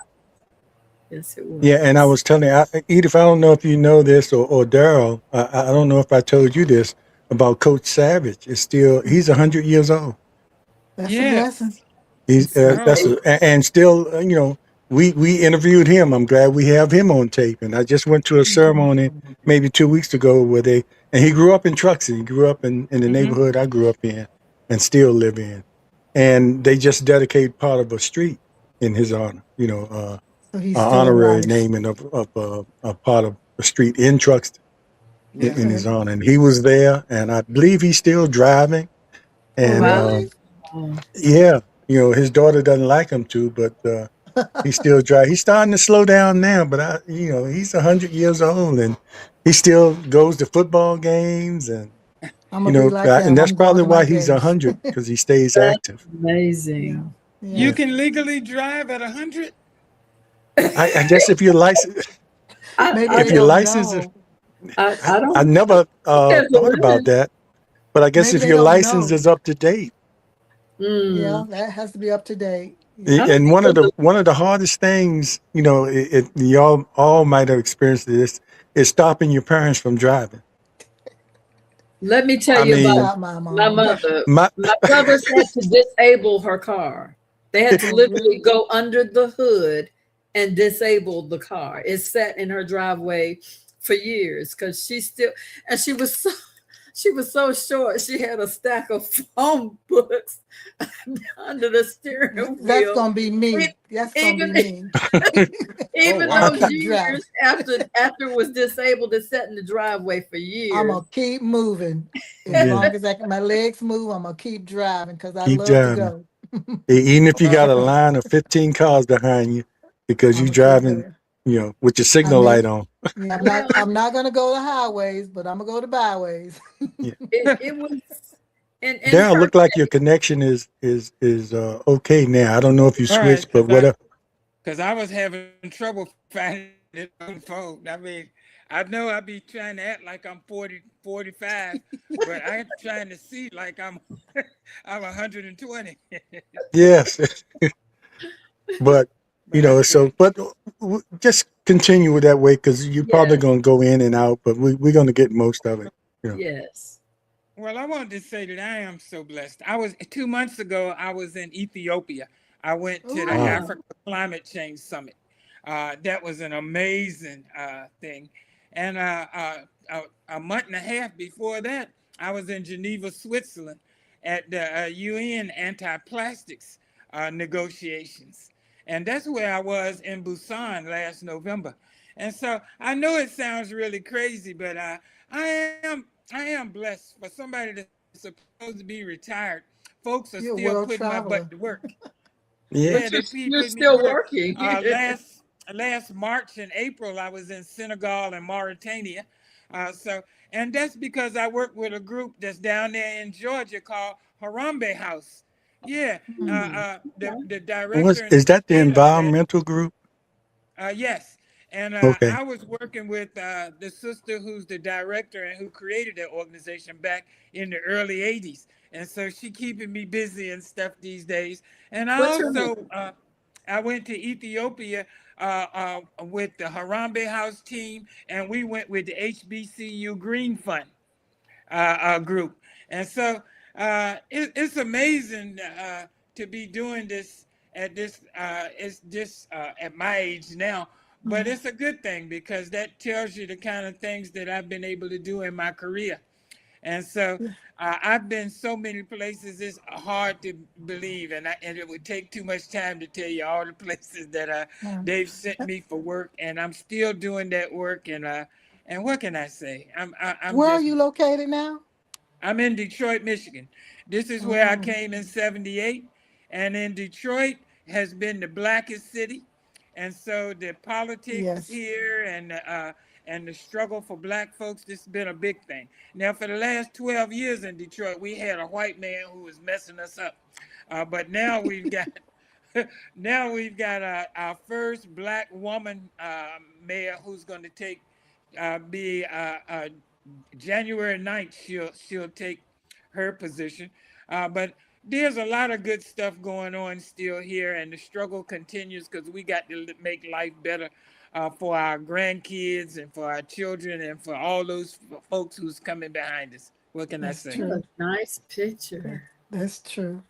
Yes, it Yeah, and I was. was telling you, Edith, I don't know if you know this, or Daryl, I don't know if I told you this about Coach Savage. He's 100 years old. That's a Yes. blessing. He's It's a Oh. and still, we interviewed him. I'm glad we have him on tape. And I just went to a ceremony maybe 2 weeks ago and he grew up in Truxton. He grew up in the Mm-hmm. neighborhood I grew up in and still live in. And they just dedicated part of a street in his honor. So he's still Honorary alive. naming of a part of a street in Truxton Yeah. in his Okay. honor. And he was there, and I believe he's still driving. Oh, And wow. really? yeah, his daughter doesn't like him to, but he still drive. He's starting to slow down now, but he's 100 years old, and he still goes to football games, and I'm gonna be like and him. that's I'm going probably to my why he's games. 100 because he stays That's active. Yeah. amazing. You Yeah, Yes. can legally drive at 100? I guess if you're licensed, Maybe if they you're don't licensed, know. I I don't never think there's a thought about limit. that. But I guess Maybe if they your don't license know. is up to date, Yeah, Mm, that has to be up to date. I Yeah. don't and think there's a one of the hardest things, y'all all might have experienced this, is stopping your parents from driving. Let me tell I I you can about mean, stop my my mom. mother. my My brothers had to disable her car. They had to Oh, literally really? go under the hood and disable the car. It sat in her driveway for years because she still, and she was she was so short. She had a stack of phone books under the steering That's wheel. gonna be me. That's gonna be Even me. Oh even I'm gonna wow. those keep driving. years after it was disabled, it sat in the driveway for I'm years. gonna keep moving as Yeah, long as my legs move. I'm gonna keep driving because I keep love to driving. go. Even if you Well, got a line of 15 cars behind you because I'm you gonna keep driving, going. with your I signal may, light on. yeah, Well, I'm not gonna go the highways, but I'm gonna go the byways. Yeah. it was in Daryl, her look like your connection is okay now. I don't know if you all right, switched, but whatever. because I was having trouble finding it on the phone. I mean, I know I be trying to act like I'm 40, 45, but I'm trying to see like I'm I'm 120. Yes, but But that's so good. just continue with that way because you're probably yes, gonna go in and out, but we're gonna get most of it. yes. Well, I wanted to say that I am so blessed. I was 2 months ago. I was in Ethiopia. I went to the Wow. Ooh, Africa Climate Change Summit. That was an amazing thing. And a month and a half before that, I was in Geneva, Switzerland, at the UN anti-plastics negotiations. And that's where I was in Busan last November. And so I know it sounds really crazy, but I am blessed for somebody that's supposed to be retired. Folks are you're a still world putting my butt traveler. to work. Yeah. Yeah, But they you're putting me to still work. working. Last March and April, I was in Senegal and Mauritania. So, and that's because I work with a group that's down there in Georgia called Harambe House. Yeah, Hmm. the director Was and the is that the head of that. environmental group? Yes. And Okay. I was working with the sister who's the director and who created that organization back in the early 80s. And so she keeping me busy and stuff these days. And I What's her name? also, I went to Ethiopia with the Harambe House team, and we went with the HBCU Green Fund group. And so it's amazing to be doing this at my age now. But it's a good thing because that tells you the kind of things that I've been able to do in my career. And so I've been so many places. It's hard to believe, and it would take too much time to tell you all the places that Yeah. they've sent me for work, and I'm still doing that work. And what can I say? I'm Where are just you located now? I'm in Detroit, Michigan. This is where I Oh, came in '78, and in Detroit has been the blackest city, and so the politics yes. here and the struggle for black folks, this has been a big thing. Now, for the last 12 years in Detroit, we had a white man who was messing us up, but now we've got now we've got our first black woman mayor who's going to be January 9th. She'll take her position, but there's a lot of good stuff going on still here, and the struggle continues because we got to make life better for our grandkids and for our children and for all those folks who's coming behind us. What can I That's say? What a true. nice picture. That's true.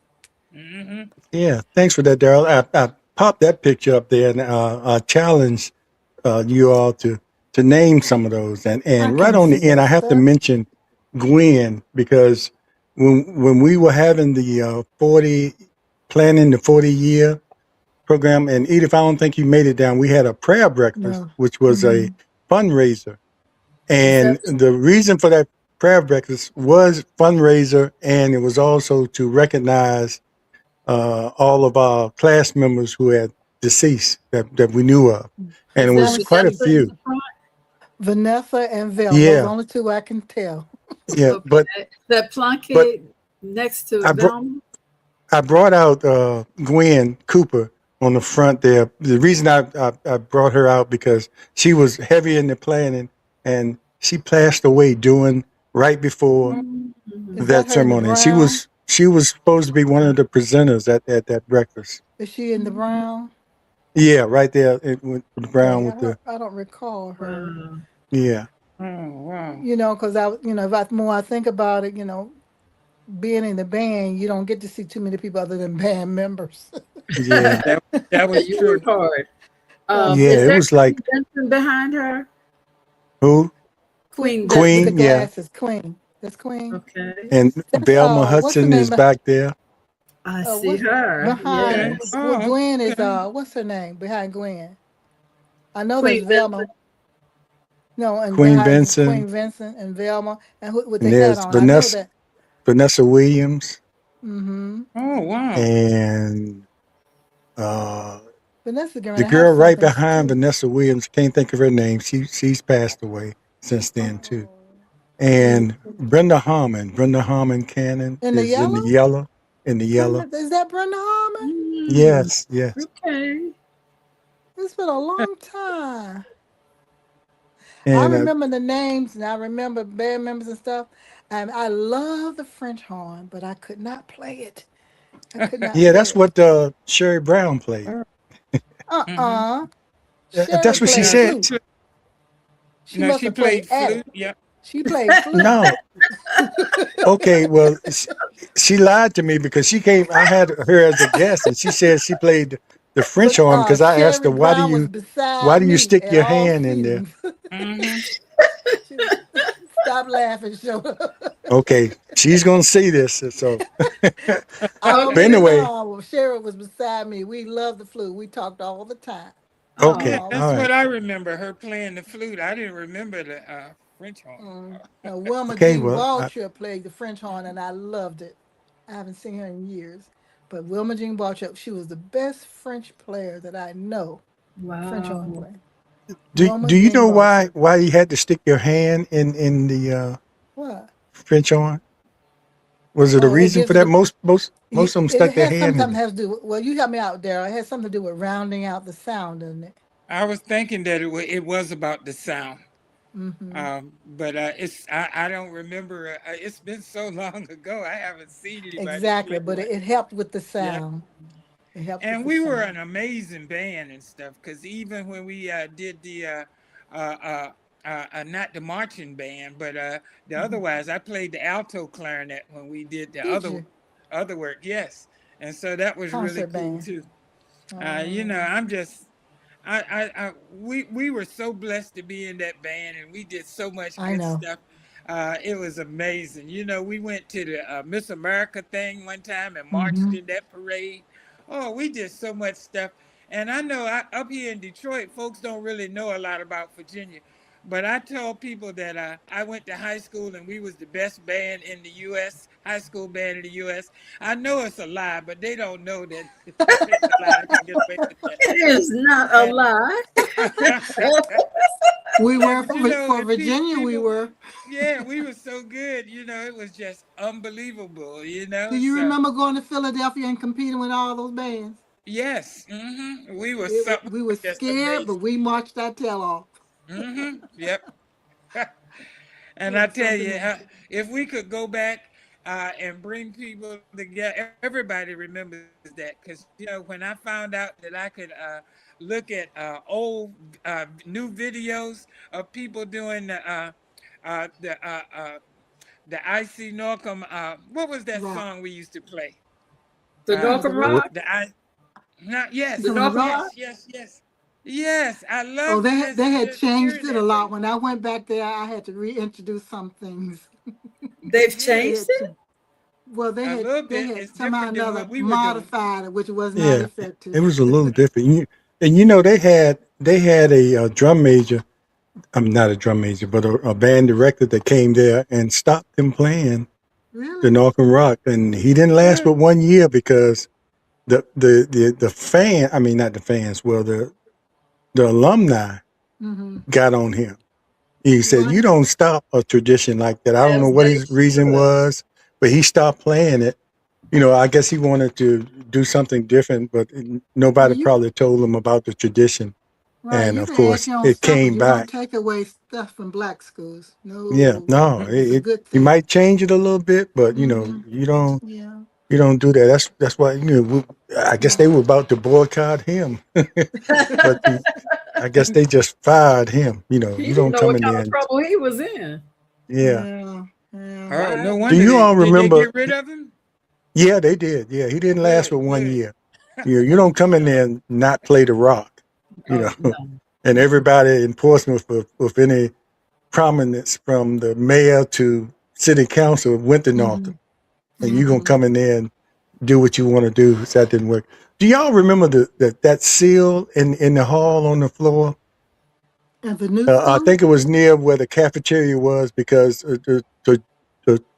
Hmm. Yeah. Thanks for that, Daryl. I popped that picture up there and I challenge you all to name some of those. I And right can't on the see end, that I have to stuff. mention Gwen because when we were having the 40 planning the 40-year program, and Edith, I don't think you made it down. We had a prayer breakfast, No. which was a Mm-mm. fundraiser. Is And that the reason for that prayer breakfast was fundraiser, and it was also to recognize all of our class members who had deceased that we knew of. And it is I that was was quite a Vanessa in few. the front? Vanessa and Velma. Those are the Yeah. only two I can tell. Yeah. Okay. That But Plunkett next to I brought Velma? I brought out Gwen Cooper on the front there. The reason I brought her out because she was heavy in the planning and she passed away doing right before Mhm. Is that that her in the ceremony. And brown? she was supposed to be one of the presenters at that breakfast. Is she in the brown? Yeah, right there with the brown Okay, with the I don't recall her. Wow. yeah. Oh wow! Because if I more I think about it, being in the band, you don't get to see too many people other than band members. Yeah. That Yeah, was you true. work hard. That's Yeah, Is it that true. was Queen like Benson behind her? who? Queen With the Queen, Benson. yeah. glasses, Queen. That's Queen. Okay. And That's Velma what's her Hudson name? is back there. I see What's her. behind Okay. Yes. Oh, Gwen is okay. what's her name behind Gwen? I know there's Queen Velma. Vincent. No, and Queen behind Queen Vincent, Vincent and Velma, and with and the hat there's on. I know that. Vanessa Williams, Mm-hmm. Oh, wow. and uh, Vanessa the gonna have girl right something behind too. Vanessa Williams, can't think of her name. She's passed away since then too. Oh, Mm. And Brenda Harmon Cannon in the is in the yellow. yellow. In the yellow. Is that Brenda Harmon? Mm. Yes, yes. Okay. It's been a long time. I And remember the names and I remember band members and stuff. And I love the French horn, but I could not play it. I could not yeah, play that's it. what Sherry Brown played. Mm-hmm. Sherry That's what she No, played she said. flute. played. She No, must she have played played at it. flute. Yep. She played flute. No, okay, well, she lied to me because she came. I had her as a guest, and she said she played the French But horn because I asked her, Sherry Brown was why beside do you me stick at your all hand in there? seasons. Mm-hmm. She was, stop laughing, show up. Okay, she's gonna see this, so. I don't But Okay. mean no anyway, harm. Well, Sherry was beside me. We loved the flute. We talked all the time. Yeah, okay, All the all that's right, what time. I remember, her playing the flute. I didn't remember the French horn. Now, Wilma okay. Jean Well, Balcher played the French horn, and I loved it. I haven't seen her in years. But Wilma Jean Balcher, she was the best French player that I know, French horn Wow. player. do Wilma you Jean know why Balcher. you had to stick your hand in the What? French horn? Was it a Oh, it reason for gives it that? a. Most of them It stuck their has hand in sometimes it. has to do. Well, you help me out, Daryl. It has something to do with rounding out the sound, doesn't it? I was thinking that it was about the sound. Mm-hmm. But I don't remember. It's been so long ago. I haven't seen anybody Exactly, play but one. it helped with the Yeah. sound. It helps with And the we were sound. an amazing band and stuff because even when we did the not the marching band but the Hmm. otherwise I played the alto clarinet when we did the Did you other work, yes, and so that was really concert cool band? too. Oh, I'm just we were so blessed to be in that band and we did so much I good know. stuff. It was amazing. We went to the Miss America thing one time and marched Mm-hmm. in that parade. Oh, we did so much stuff. And I know up here in Detroit, folks don't really know a lot about Virginia. But I tell people that I went to high school and we was the best band in the U.S., high school band in the U.S. I know it's a lie, but they don't know that it's a lie. I can get away with that. It is not a And lie. We were and for and Virginia. We people, were. yeah, we were so good. It was just unbelievable. Do you So remember going to Philadelphia and competing with all those bands? yes, we were something We were just scared, but amazing. we marched our tail off. Yep. It And I was tell something you, else. if we could go back and bring people together, everybody remembers that. Because, when I found out that I could look at old, new videos of people doing uh, the, uh, uh, the IC Norcom, what was that Rock. song we used to play? The The Norcom rock. Rock. The I, not, You The yes, talking about the Norcom rock? Rock. yes, yes, yes. Yes, I Oh, love they had just changed hearing it a that lot. thing. When I went back there, I had to reintroduce some things. They've Yeah, They changed had it. well, a little they bit. had It's somehow or different than another what we were doing. modified it, which was not Yeah, it effective. was a little different. They had a drum major. I'm not a drum major, but a band director that came there and stopped them playing the Really? Northern Rock, and he didn't last Yeah. but 1 year because the fan, I mean not the fans, well the alumni Mm-hmm. got on him. He said, "You Why? don't stop a tradition like that." I don't know As what they his reason should. was, but he stopped playing it. I guess he wanted to do something different, but Well, nobody you probably told him about the tradition. right. And You of can act course, your own it stuff, but came you don't back. take away stuff from black schools. Yeah, No, no, it's a it good you thing. might change it a little bit, but Mm-hmm. Yeah. you don't do that. That's why I guess they were about to boycott him, but I guess they just fired him. He You didn't don't know come what in kind there of and trouble he was in. yeah. Yeah. Yeah. Oh, no Wow. Do wonder you all did they remember? get rid of him? Yeah, they did. Yeah, he didn't last Good, for one good. year. You don't come in there and not play the rock. You Oh know, no. and everybody in Portsmouth with any prominence from the mayor to city council went to Northam, and you're gonna come in there and do what you want to do. So that didn't work. Do y'all remember that seal in the hall on the floor? At the new I school? think it was near where the cafeteria was, because the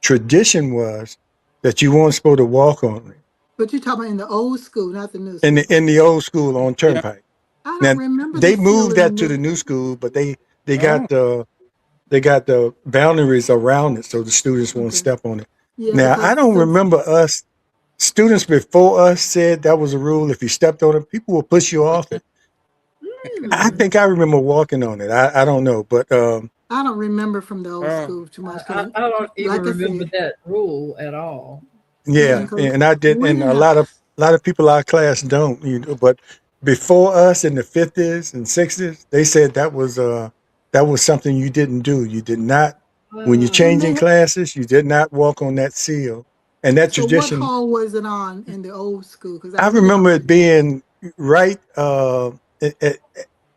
tradition was that you weren't supposed to walk on it But you're talking about in the old school, not the new in school. the old school on Yeah. Turnpike. I Now don't remember the they seal moved in the that to new. the new school, but they Oh, got the boundaries around it so the students won't Okay. step on it. Yeah, Now I because don't since remember us students before us said that was a rule. If you stepped on it, people will push you off it. I think I remember walking on it. I don't know, but I don't remember from the old oh, school too much. I, Because, I don't even like I remember said, that rule at all. yeah, yeah, because and I did, we and didn't a have. lot of people in our class don't. You know, but before us in the 50s and 60s, they said that was something you didn't do. You did not, when you're When changing they. classes, you did not walk on that seal. And that So what tradition, hall was it on in the old school? Because I I really remember don't. it being right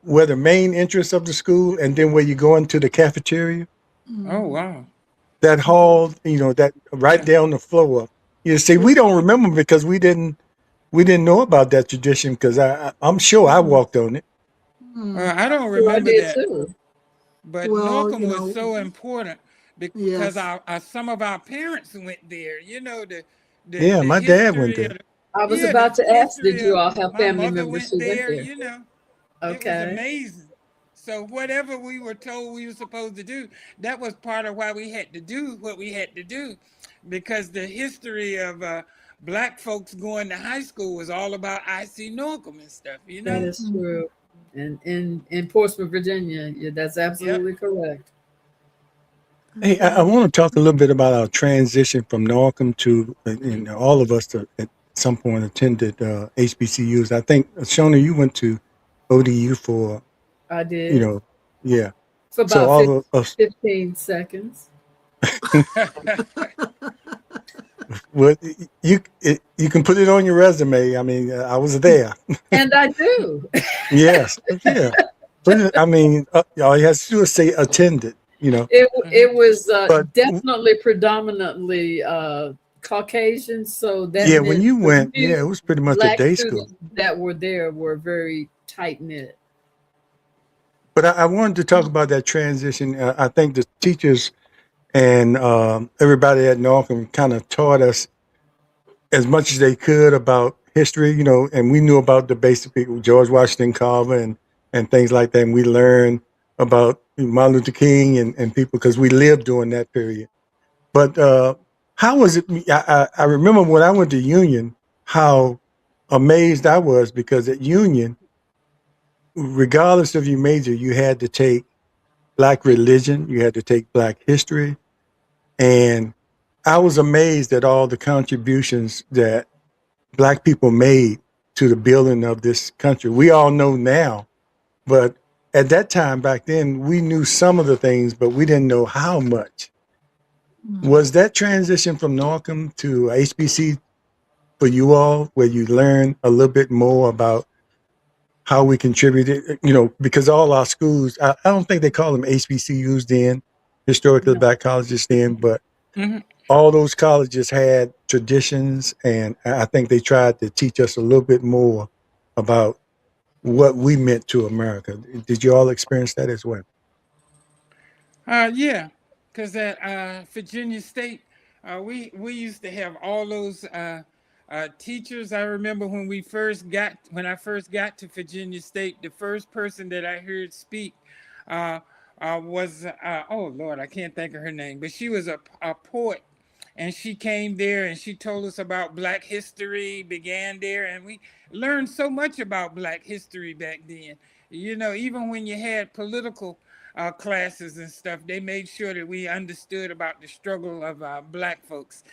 where the main entrance of the school, and then where you go into the cafeteria. oh, Mm, wow. That okay. hall, you know, that right Yeah. there on the floor. You see, Yeah. we don't remember because we didn't know about that tradition, because I'm sure I walked on it. Mm. I don't Sure, I remember did that, too. but Well, Norcom was so important because yes. some of our parents went there. You know, Yeah, the my dad went history of there. I was yeah, the about to ask, did history you of all have my family mother members went who went there. there? You know, it was Okay. amazing. So whatever we were told we were supposed to do, that was part of why we had to do what we had to do, because the history of black folks going to high school was all about IC Norcom and stuff. You That know. is true. And in Portsmouth, Virginia, yeah, that's Yep. absolutely correct. Hey, I want to talk a little bit about our transition from Norcom to, all of us to, at some point attended HBCUs. I think, Shona, you went to ODU for, I you did know, yeah. for So about all of us, 15 seconds. well, you can put it on your resume. I mean, I was there. And I do. Yes, yeah. But I mean, all you have to do is say attended, Mhm. It was But definitely predominantly Caucasian, so that yeah, when meant you the went, few yeah, it was pretty much a black day school. students that were there were very tight knit. But I wanted to talk about that transition. I think the teachers and everybody at Norcom kind of taught us as much as they could about history, and we knew about the basic people, George Washington Carver and things like that. And we learned about Martin Luther King and people, because we lived during that period. But how was it? I remember when I went to Union, how amazed I was, because at Union, regardless of your major, you had to take Black religion, you had to take Black history. And I was amazed at all the contributions that Black people made to the building of this country. We all know now, but at that time back then, we knew some of the things, but we didn't know how much. Mm. Was that transition from Norcom to HBC for you all, where you learn a little bit more about how we contributed, because all our schools, I don't think they call them HBCUs then, historically No. Black colleges then, but Mhm. all those colleges had traditions, and I think they tried to teach us a little bit more about what we meant to America. Did you all experience that as well? Yeah, because at Virginia State, we used to have all those teachers. I remember when I first got to Virginia State, the first person that I heard speak uh, was oh Lord, I can't think of her name, but she was a poet, and she came there and she told us about Black history began there, and we learned so much about Black history back then. You know, even when you had political classes and stuff, they made sure that we understood about the struggle of Black folks.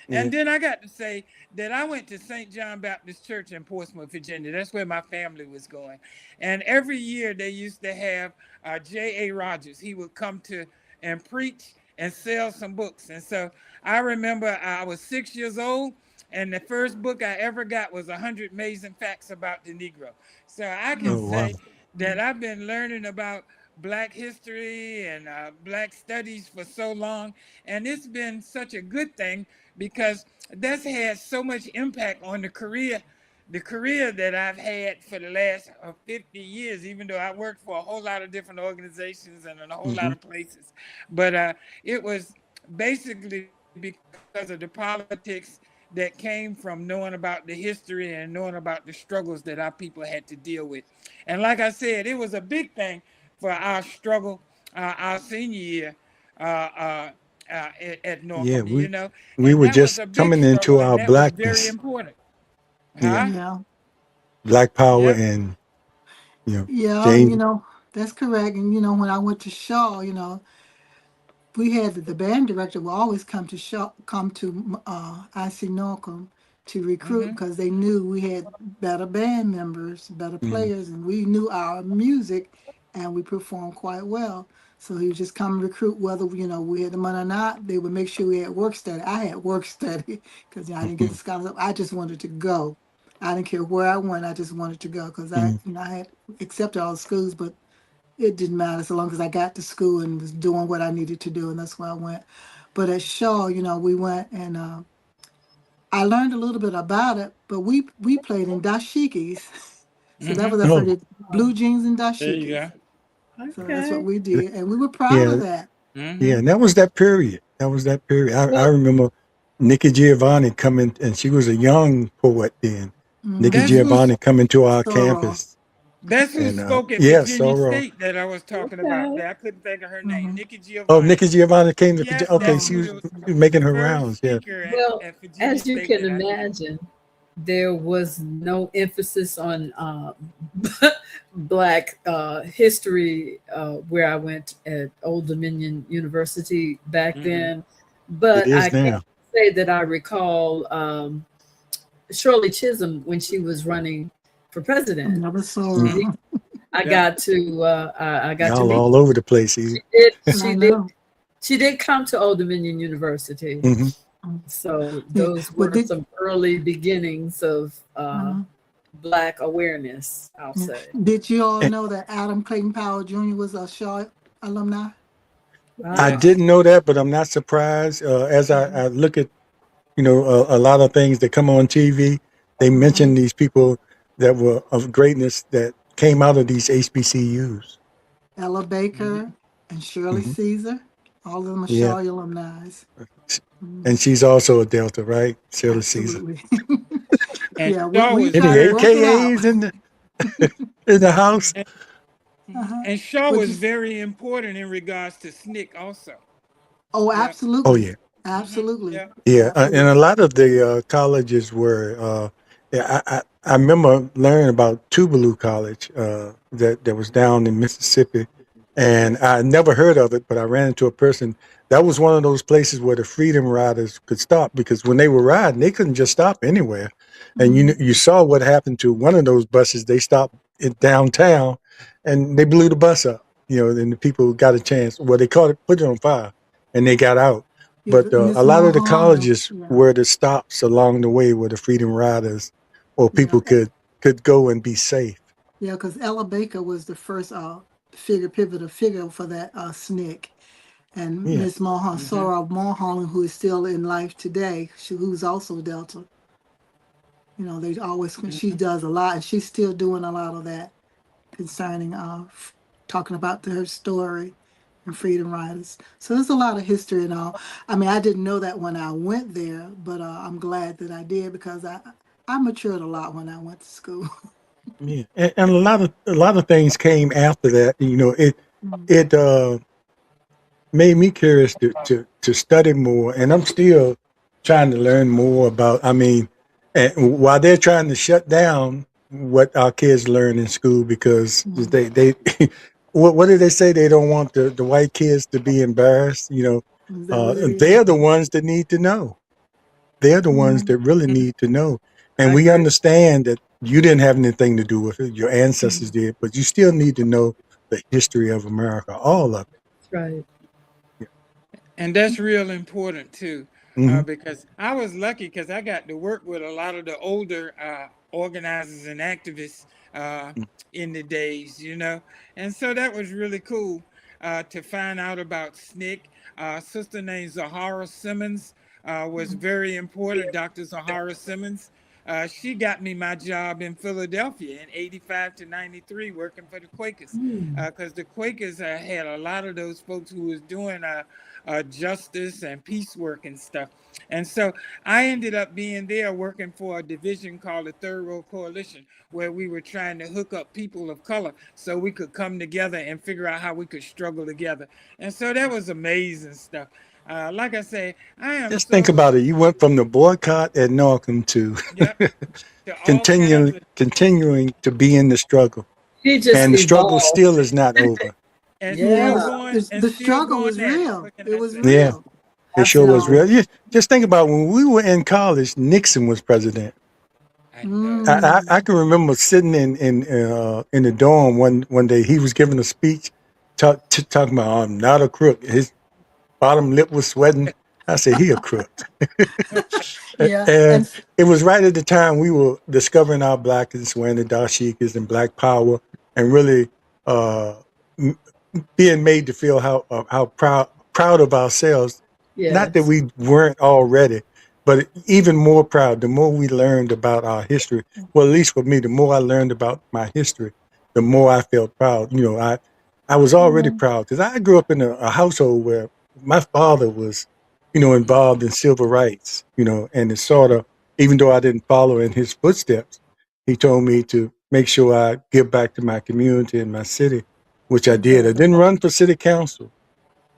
And Yeah. then I got to say that I went to St. John Baptist Church in Portsmouth, Virginia. That's where my family was going. And every year they used to have J.A. Rogers. He would come to and preach and sell some books. And so I remember I was 6 years old, and the first book I ever got was 100 Amazing Facts About the Negro. So I can Oh wow. say that I've been learning about Black history and Black studies for so long, and it's been such a good thing because that's had so much impact on the career that I've had for the last 50 years, even though I worked for a whole lot of different organizations and in a whole lot Hmm. of places. But it was basically because of the politics that came from knowing about the history and knowing about the struggles that our people had to deal with. And like I said, it was a big thing for our struggle, our senior year uh, uh, at Yeah, Norcom, we we and were that was just a big coming into struggle, and our that was very blackness. important. Yeah, Huh? Yeah. Black power, Yep. and Yeah, and James. that's correct. And when I went to Shaw, we had the band director will always come to IC Norcom to recruit Mm-hmm. because they knew we had better band members, better Mhm. players, and we knew our music, and we performed quite well. So he would just come recruit whether we had the money or not. They would make sure we had work study. I had work study because I didn't get the Mhm. scholarship. I just wanted to go. I didn't care where I went. I just wanted to go because I Mhm. you know I had accepted all the schools, but it didn't matter so long as I got to school and was doing what I needed to do, and that's where I went. But at Shaw, we went and I learned a little bit about it. But we played in dashikis, so that Mm-hmm. was for Oh, the blue jeans and There you dashikis. go. So that's what Okay. we did, and we were proud yeah, of that. yeah, Mm-hmm. and that was that period. That was that period. I Well, remember Nikki Giovanni coming, and she was a young poet then. Nikki That's Mm-hmm. who's Giovanni coming to our Sorrow. campus, that's who and spoke at yeah, Virginia Sorrow. State that I was talking about. okay. There, I couldn't think of her name. Mm-hmm. Nikki Oh, Nikki Giovanni. Giovanni came to Yes, okay. that's Uh-huh. She who was the making her first rounds. Yeah. speaker Well, at Virginia as you State can that I knew. imagine, there was no emphasis on Black history where I went at Old Dominion University back Mm-hmm. then. It But is I can't now. say that I recall Shirley Chisholm when she was running for president. Another She Mhm. did, sorrow. Yeah. I got to Y'all meet. all over the place. Eve. She did. I She did. know. She did come to Old Dominion University. Hmm. So Yeah. those But were some early beginnings of uh, Black awareness, I'll yeah. say. Did you all And know that Adam Clayton Powell Jr. was a Shaw alumni? I Wow. Yes. didn't know that, but I'm not surprised. As Mm-hmm. I look at a lot of things that come on TV, they Mm-hmm. mention these people that were of greatness that came out of these HBCUs. Ella Baker Mm-hmm. and Shirley Hmm. Caesar. All of them are Yeah, Shaw alumni. and Mhm. she's also a Delta, right? Shirley Caesar. Absolutely. And Yeah, we, Shaw we was Any try to very work it out. AKAs in the house? and, Uh-huh. and Shaw But was very important in regards to SNCC also. oh, Yeah. Oh absolutely. yeah. Mm-hmm. Absolutely. Yeah. Yeah, and a Absolutely. lot of the colleges were. Yeah, I remember learning about Tuvalu College that was down in Mississippi, and Yes. I never heard of it, but I ran into a person. That was one of those places where the Freedom Riders could stop because when they were riding, they couldn't just stop anywhere. And Mhm. you saw what happened to one of those buses. They stopped it downtown, and they blew the bus up. And the people got a chance. Well, they caught it, put it on fire, and they got out. Yeah, But but a Miss lot of the Mulholland, colleges yeah, were the stops along the way where the Freedom Riders or yeah, people could go and be safe. yeah, because Ella Baker was the first pivotal figure for that SNCC. And Yeah. Miss Mulholland, Mm-hmm. Sora Mulholland, who is still in life today, who's also Delta. They always, she Mm-hmm. does a lot, and she's still doing a lot of that concerning talking about her story and freedom riders. So there's a lot of history and all. I mean, I didn't know that when I went there, but I'm glad that I did because I matured a lot when I went to school. Yeah. And a lot of things came after that. It made me curious to study more, and I'm still trying to learn more about. I mean, and while they're trying to shut down what our kids learn in school because Mm, they what did they say? They don't want the white kids to be embarrassed. is that what it is? They're the ones that need to know. They're the ones Mm, that really need to know, and I we agree. understand that you didn't have anything to do with it. Your ancestors mm, did, but you still need to know the history of America, all of That's right. it. And that's real important too, Yeah. because I was lucky because I got to work with a lot of the older organizers and activists in the days, you know. And so that was really cool to find out about SNCC. Sister named Zahara Simmons was very important, Dr. Zahara Simmons. She got me my job in Philadelphia in 85 to 93 working for the Quakers, because the Quakers had a lot of those folks who was doing justice and peace work and stuff. And so I ended up being there working for a division called the Third Row Coalition, where we were trying to hook up people of color so we could come together and figure out how we could struggle together. And so that was amazing stuff. Like I say, I am Just think about it. You went from the boycott at Norcom to Yep, to all kinds of, continuing to be in the struggle. He just And the struggle evolved. still is not over. and Yeah. still going, and The still struggle going was at it. real. What can It I was say? Yeah. real. It sure was Absolutely. real. Just think about when we were in college, Nixon was president. I know. I can remember sitting in the dorm one day. He was giving a speech talking about, I'm not a crook. His bottom lip was sweating. I said, he a crook. Yeah. And And it was right at the time we were discovering our blackness, wearing the dashikis and black power, and really m- being made to feel how proud of ourselves. Not that Yes. we weren't already, but even more proud. The more we learned about our history, well, at least for me, the more I learned about my history, the more I felt proud. You know, I was already proud because I grew up in a household where my father was, involved in civil rights, and it's sort of, even though I didn't follow in his footsteps, he told me to make sure I give back to my community and my city, which I did. I exactly. didn't run for city council.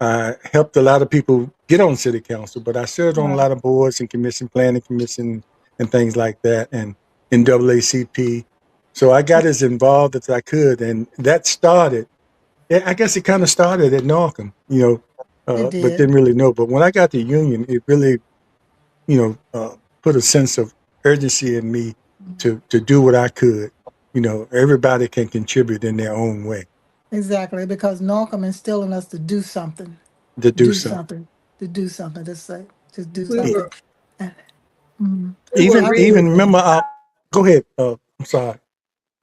I helped a lot of people get on city council, but I served on a Right. lot of boards and planning commission, and things like that, and NAACP. So I got as involved as I could, and that started. I guess it kind of started at Norcom, It but did. didn't really know. But when I got to Union, it really, put a sense of urgency in me to do what I could. Everybody can contribute in their own way Exactly. Because Norcom instilled in us to do something, to do do something. something, to do something, to say, just do We E- something. were Mm-hmm. we were Even reared remember. Go ahead. I'm sorry.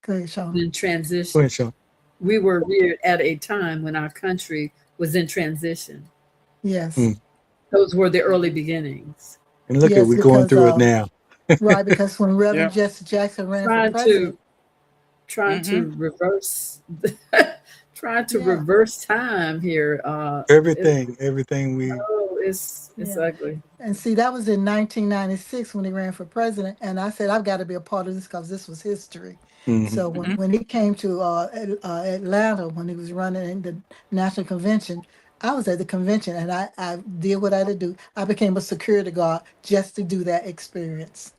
Go ahead, Sean. in Go transition. ahead, Sean. We were reared at a time when our country was in transition. Yes. Mm. Those were the early beginnings. And look at Yes, we're going because through it now. right, because when Reverend Yep. Jesse Jackson ran for Trying to president, trying to Mm-hmm. reverse trying to yeah, reverse time here. Everything we. It's yeah. ugly. And see, that was in 1996 when he ran for president. And I said, I've got to be a part of this because this was history. Hmm. So Mm-hmm. when he came to Atlanta, when he was running in the national convention, I was at the convention and I did what I had to do. I became a security guard just to do that experience.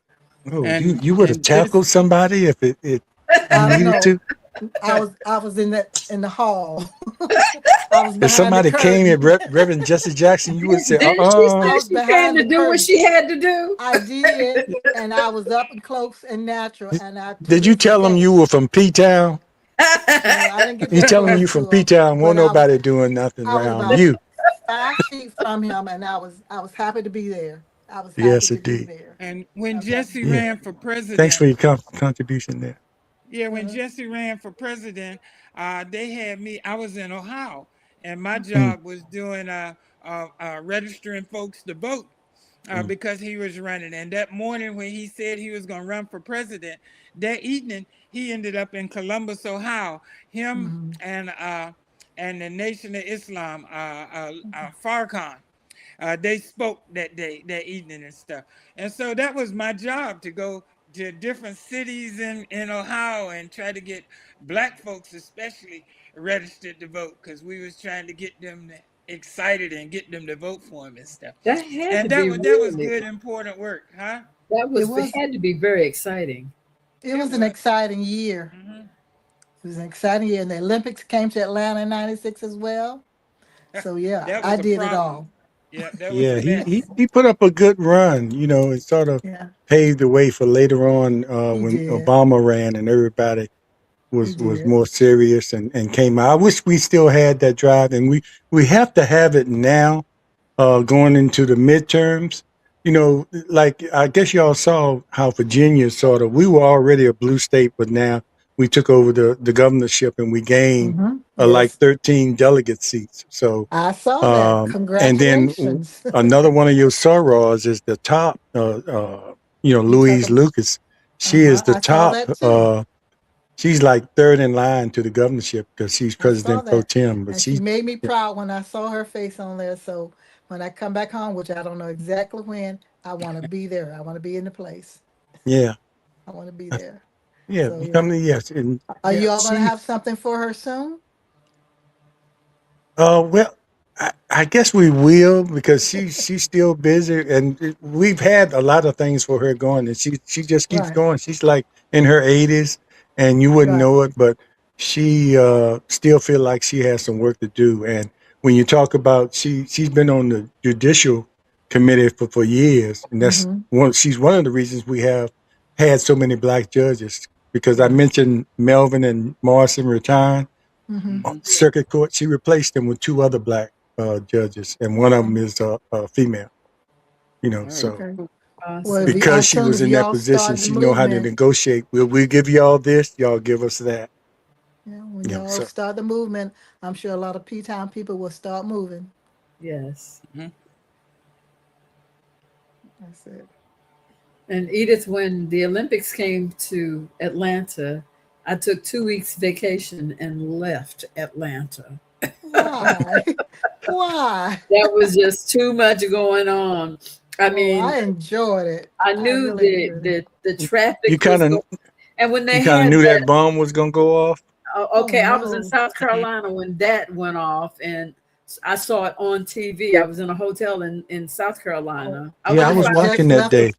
Oh, And you would have and just tackled somebody if it you I don't needed know. to. I was in the hall. I was If behind the somebody came at curtain. Reverend Jesse Jackson, you would say, Didn't she I say was she came behind to the do what curtain. she had to do? I did, and I was up and close and natural, and I Did you tell them you respect. were from P Town? No, I didn't get You that tell them close you to from P him, Town, won't but I was nobody doing nothing I was around about you. 5 feet from him, and I was happy to be there. I was happy Yes, to be indeed. there. and I when was happy to Jesse be Yeah. ran there. for Thanks president, for your contribution there. yeah, when Uh-huh. Jesse ran for president, they had me. I was in Ohio, and my Mm, job was doing registering folks to vote. mm, Because he was running. And that morning, when he said he was going to run for president, that evening he ended up in Columbus, Ohio. Him Hmm. and the Nation of Islam, Farrakhan. They spoke that day, that evening and stuff. And so that was my job to go to different cities in Ohio and try to get black folks especially registered to vote because we was trying to get them excited and get them to vote for him and stuff. That had to And be that was really good, important work, huh? that It was was had to be very exciting. it It was an was. exciting year. Hmm. It was an exciting year, and the Olympics came to Atlanta in '96 as well. So yeah, That I was a did it problem. all. Yeah, that was a yeah, mess. he put up a good run. It sort of Yeah, paved the way for later on he when did. Obama ran and everybody He was did. more serious and came out. I wish we still had that drive, and we have to have it now going into the midterms. Like I guess y'all saw how Virginia we were already a blue state, but now we took over the governorship and we gained like Yes, 13 delegate seats. So, I saw that. and then Congratulations. another one of your sorors is the top, You Louise talking? Lucas. She is the I saw top. that too. She's like third in line to the governorship because she's I saw president pro that. tem. But And she she, made me proud when I saw her face on there. So when I come back home, which I don't know exactly when, I want to be there. I want to be in the place. yeah, I want to be there. yeah, So you yeah. come to yes, and Are yeah, you all going to she. have something for her soon? Well, I guess we will because she's still busy, and we've had a lot of things for her going, and she just keeps Right, going. She's like in her 80s, and you wouldn't right. know it, but she still feel like she has some work to do. And when you talk about she's been on the judicial committee for years, and that's Mm-hmm. one. She's one of the reasons we have had so many black judges because I Right. mentioned Melvin and Morrison retiring Mm-hmm. circuit court. She replaced them with two other black judges, and one of them Oh, is a female. So okay. Well, Awesome. I because she tell them was if in that y'all position, start the she know how to movement, negotiate. We give you all this, y'all give us that. when y'all So start the movement, I'm sure a lot of P-Town people will start moving. Yes. That's it. And Edith, when the Olympics came to Atlanta, I took 2 weeks vacation and left Atlanta. Why? Why? That was just too much going on. I Oh, mean, I enjoyed it. I I knew really the enjoyed it. the you traffic kind was of going, and when they you kind of had knew that, that bomb was gonna go off. Oh okay, I was in no. South Carolina when that went off, and I saw it on TV. I was in a hotel in South Oh, Carolina. I Yeah, went I to I was had find watching just that left the day.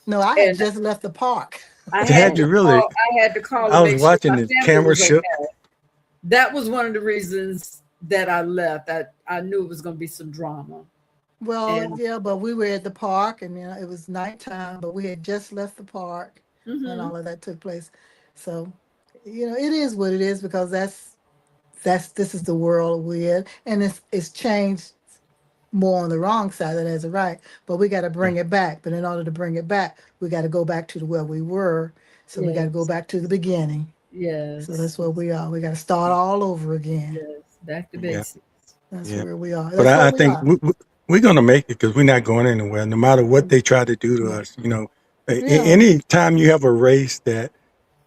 no, I had and just left the park. Had you really? I had to call I and was make sure watching my the family camera was shook. okay. That was one of the reasons that I left. I knew it was going to be some drama. Well, And yeah, but we were at the park and it was nighttime, but we had just left the park when mhm, all of that took place. So, it is what it is because this is the world we're in, and it's changed more on the wrong side than as a right. But we got to bring it back. But in order to bring it back, we got to go back to where we were. So we got to go yes, back to the beginning. So yes, that's where we are. We got to start all over again. yes. Back to Yeah, basics. That's yeah. where we are. But That's where I we think are. we're gonna make it because we're not going anywhere, no matter what they try to do to us. Yeah. Any time you have a race that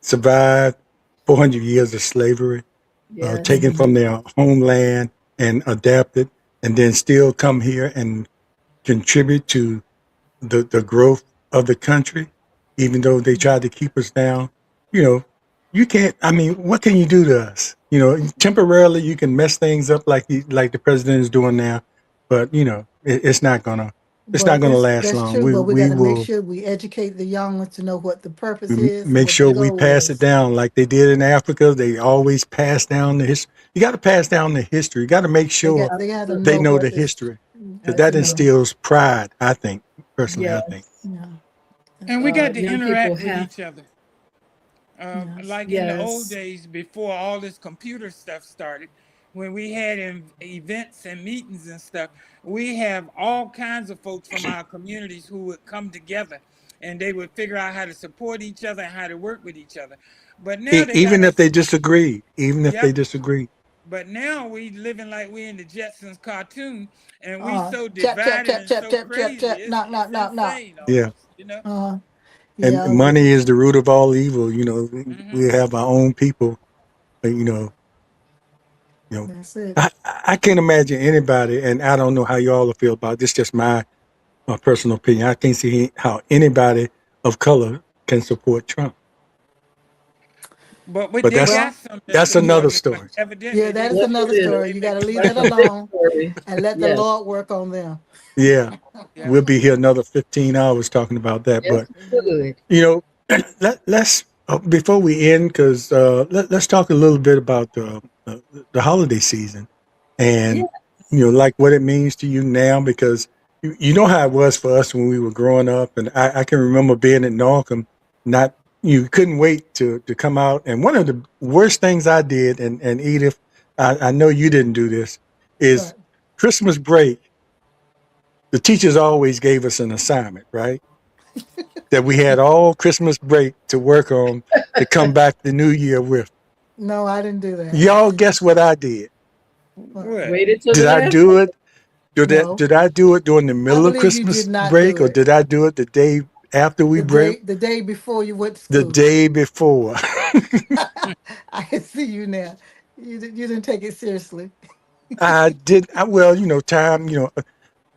survived 400 years of slavery, Yes. taken Mhm. from their homeland and adapted, and then still come here and contribute to the growth of the country, even though they tried to keep us down. You know, you can't. I mean, what can you do to us? Temporarily you can mess things up like the president is doing now, but it's not But gonna that's last that's long. true. We But we got we to make will sure we educate the young ones to know what the purpose is and make what the sure we goal pass it is. down like they did in Africa. They always pass down the history. You got to pass down the history. You got to make sure They got to they know Absolutely. know what the this. history because Got that to know. instills pride. I think personally, I think. Yes. Yeah. And we got to Young people interact with have. each other. Yes. Like in the old Yes. days before all this computer stuff started, when we had events and meetings and stuff, we have all kinds of folks from our communities who would come together and they would figure out how to support each other and how to work with each other. But now they got Even if us, they disagree, yep. But now we living like we in the Jetsons cartoon and we so Chap chap divided chap and chap so chap chap crazy. chap. Knock It's knock knock knock. insane yeah. almost. Uh, And yeah. money is the root of all evil. We Hmm. have our own people. uh, You know, you know. That's it. I can't imagine anybody, and I don't know how y'all feel about this. Just my personal opinion. I can't see how anybody of color can support Trump. But But they that's got Well, some to that's yeah, support another him, but story. yeah. evidently they That is Yes, still another it is. so story. they You got make to a leave That's that bunch a of money. different alone story. and let the Yes. Lord work on them. Yeah, Yeah. we'll be here another 15 hours talking about that. Yes, But we could. you know, let's before we end, because let's talk a little bit about the holiday season and Yes. like what it means to you now, because you know how it was for us when we were growing up, and I can remember being at Norcom, not you couldn't wait to come out. And one of the worst things I did, and Edith, I know you didn't do this, is Right. Christmas break. The teachers always gave us an assignment, right? that we had all Christmas break to work on to come back the New Year with. No, I didn't do that. Y'all guess what I did? What? Waited till Did the I last do it? No. Did I do it during the I middle of believe you Christmas did not break, do or it. did I do it the day after we break? The day before you went to The school. day before. I can see you now. You didn't take it seriously. I did. Well, time,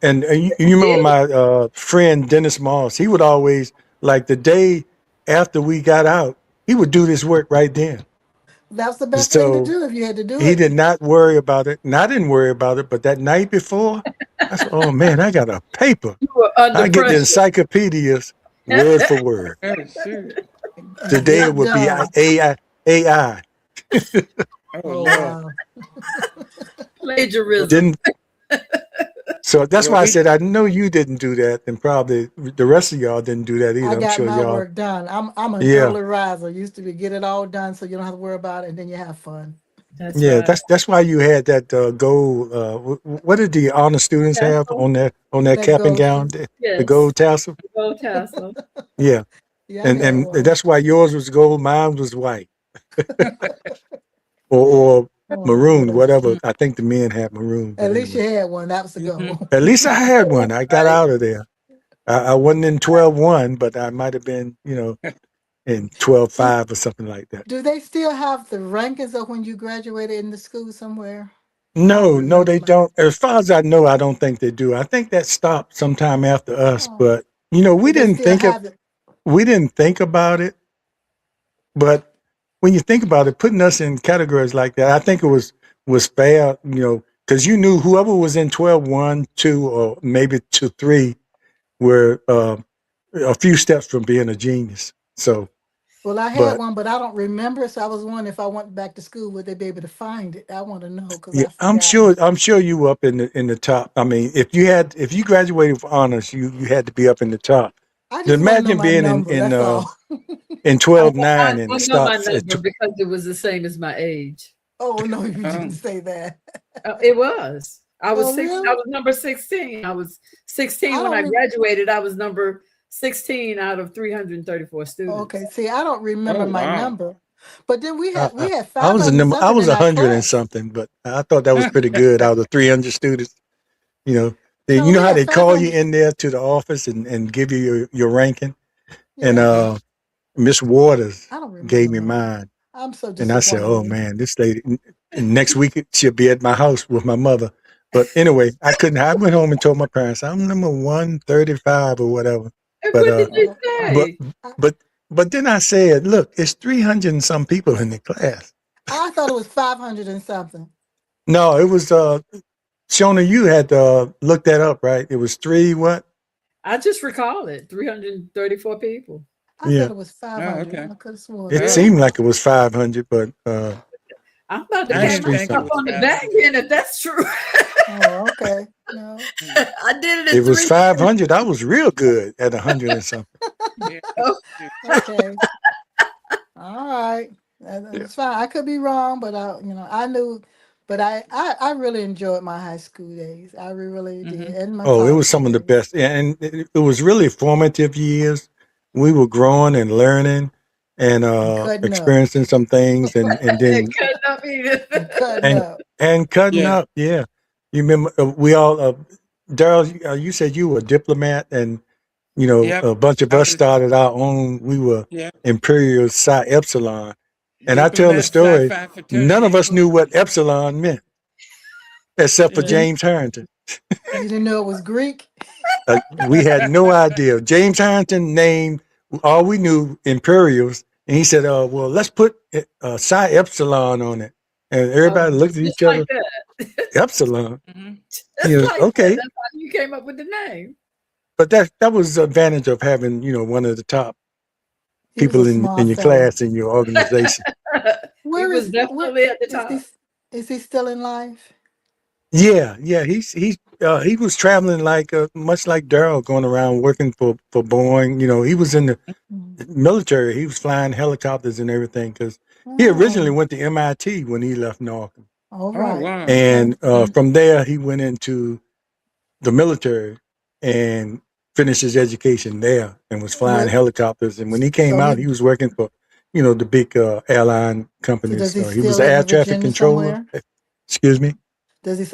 and you remember did. my friend Dennis Moss. He would always, like, the day after we got out, he would do this work right then. That's the best thing to So do if you had to do he it. did not worry about it, and I didn't worry about it. But that night before, I said, "Oh man, I got a paper. You were under I get the pressure. encyclopedias word for word. Oh, shoot. And Today get it it would be done. AI. Oh, Oh Lord. wow. Plagiarism. Didn't So that's Well, why I we, said I know you didn't do that, and probably the rest of y'all didn't do that I either. I'm got sure my y'all. work done. I'm an Yeah, early riser. Used to be get it all done so you don't have to worry about it and then you have fun. That's yeah. right. That's why you had that gold. What did the honor students have Tassel. on their That cap and goes gown? to The gold Yes. tassel. Gold tassel. Yeah, yeah, I and had and one. that's why yours was gold, mine was white, or Oh maroon, goodness. whatever. I think the men had maroon, but At least anyway. you had one. That was the mhm. goal. At least I had one. I got Right. out of there. I wasn't in 12-1, but I might have been, in do 12-5 or something like that. do they still have the rankings of when you graduated in the school somewhere? I don't No, remember they mine. don't. As far as I know, I don't think they do. I think that stopped sometime after us, Oh, but we but they didn't still think of have it. we didn't think about it. But when you think about it, putting us in categories like that, I think it was fair, because you knew whoever was in 12-1, 2, or maybe 2-3 were a few steps from being a genius. So, Well, I had but one, but I don't remember. So I was wondering if I went back to school, would they be able to find it? I want to know because yeah, I've I'm forgotten. sure you were up in the top. I mean, if you graduated with honors, you had to be up in the top. I just want to know Imagine my being number. That's all. in I, 12-9 and I it know my stops at number because it was the same as my age. Oh no, you didn't Oh, say that. It was. I was Oh six. I really? was number 16. I was 16 I when don't. I graduated. I was number 16 out of 334 Okay, students. see, I don't oh, remember my wow. number. But then I, we had I was a 500 number. I something was in our 100 and class. something, but I thought that was pretty good out of 300 students. You know, No, you know we how had they call you 500. in there to the office and give you your ranking. And Yeah, Miss Waters I don't gave remember me mine. mine, I'm so and I said, disappointed "Oh in you. man, this lady." And next week she'll be at my house with my mother. But anyway, I couldn't. I went home and told my parents I'm number 135 or whatever. And But what did you but say? I, but but then I said, "Look, it's 300 and some people in the class." I thought it was 500 and something. No, it was Shona. You had looked that up, right? It was three what? I just recall it. 334 people. I thought Yeah, it was Oh, 500. okay. I could have sworn it that. Well, seemed like it was 500, but I'm about to it I was pat didn't three think it myself something. was on the back 500. then if that's true. Oh, okay. No. Mm, I did it It in was 3 years. 500. I was real good at 100 and something. yeah. Oh, Okay. All right. Yeah. That's fine. I could be wrong, but I knew, but I really enjoyed my high school days. I really did, Hmm. and my Oh, it was college some of the days. best, and it was really formative years. We were growing and learning and And cutting up. experiencing some things, and it then could not be. And cutting and up. and cutting Yeah. up. Yeah, you remember we all. Daryl, you said you were a diplomat, and Yep. a bunch of I us was, started our own. We were yeah, Imperial Psi Epsilon, and I tell the diplomat story. sci-fi None fraternity of us knew what inclusion. Epsilon meant, except for You Uh, didn't James Harrington. you didn't know it was Greek? We had no idea. James Harrington named all we knew Imperials, and he said, well, let's put Psi Epsilon on it." And everybody looked at just each like other. that. Epsilon. Hmm. Just like that. Okay, That's how you came up with the name. but that was the advantage of having one of the top He was a people in smart your fella. class in your organization. He Where was where definitely at the is top. he still in life? Yeah. He was traveling like much like Daryl, going around working for Boeing. He was in the Mm. military. He was flying helicopters and everything because he originally Oh, went to MIT when he left Norcom, all Oh, right. wow. Okay. and from there he went into the military and finished his education there and was flying What? helicopters. And when he came So out, he was working for, the big airline so does companies. he He still was an live air in traffic Virginia controller. somewhere? Excuse me.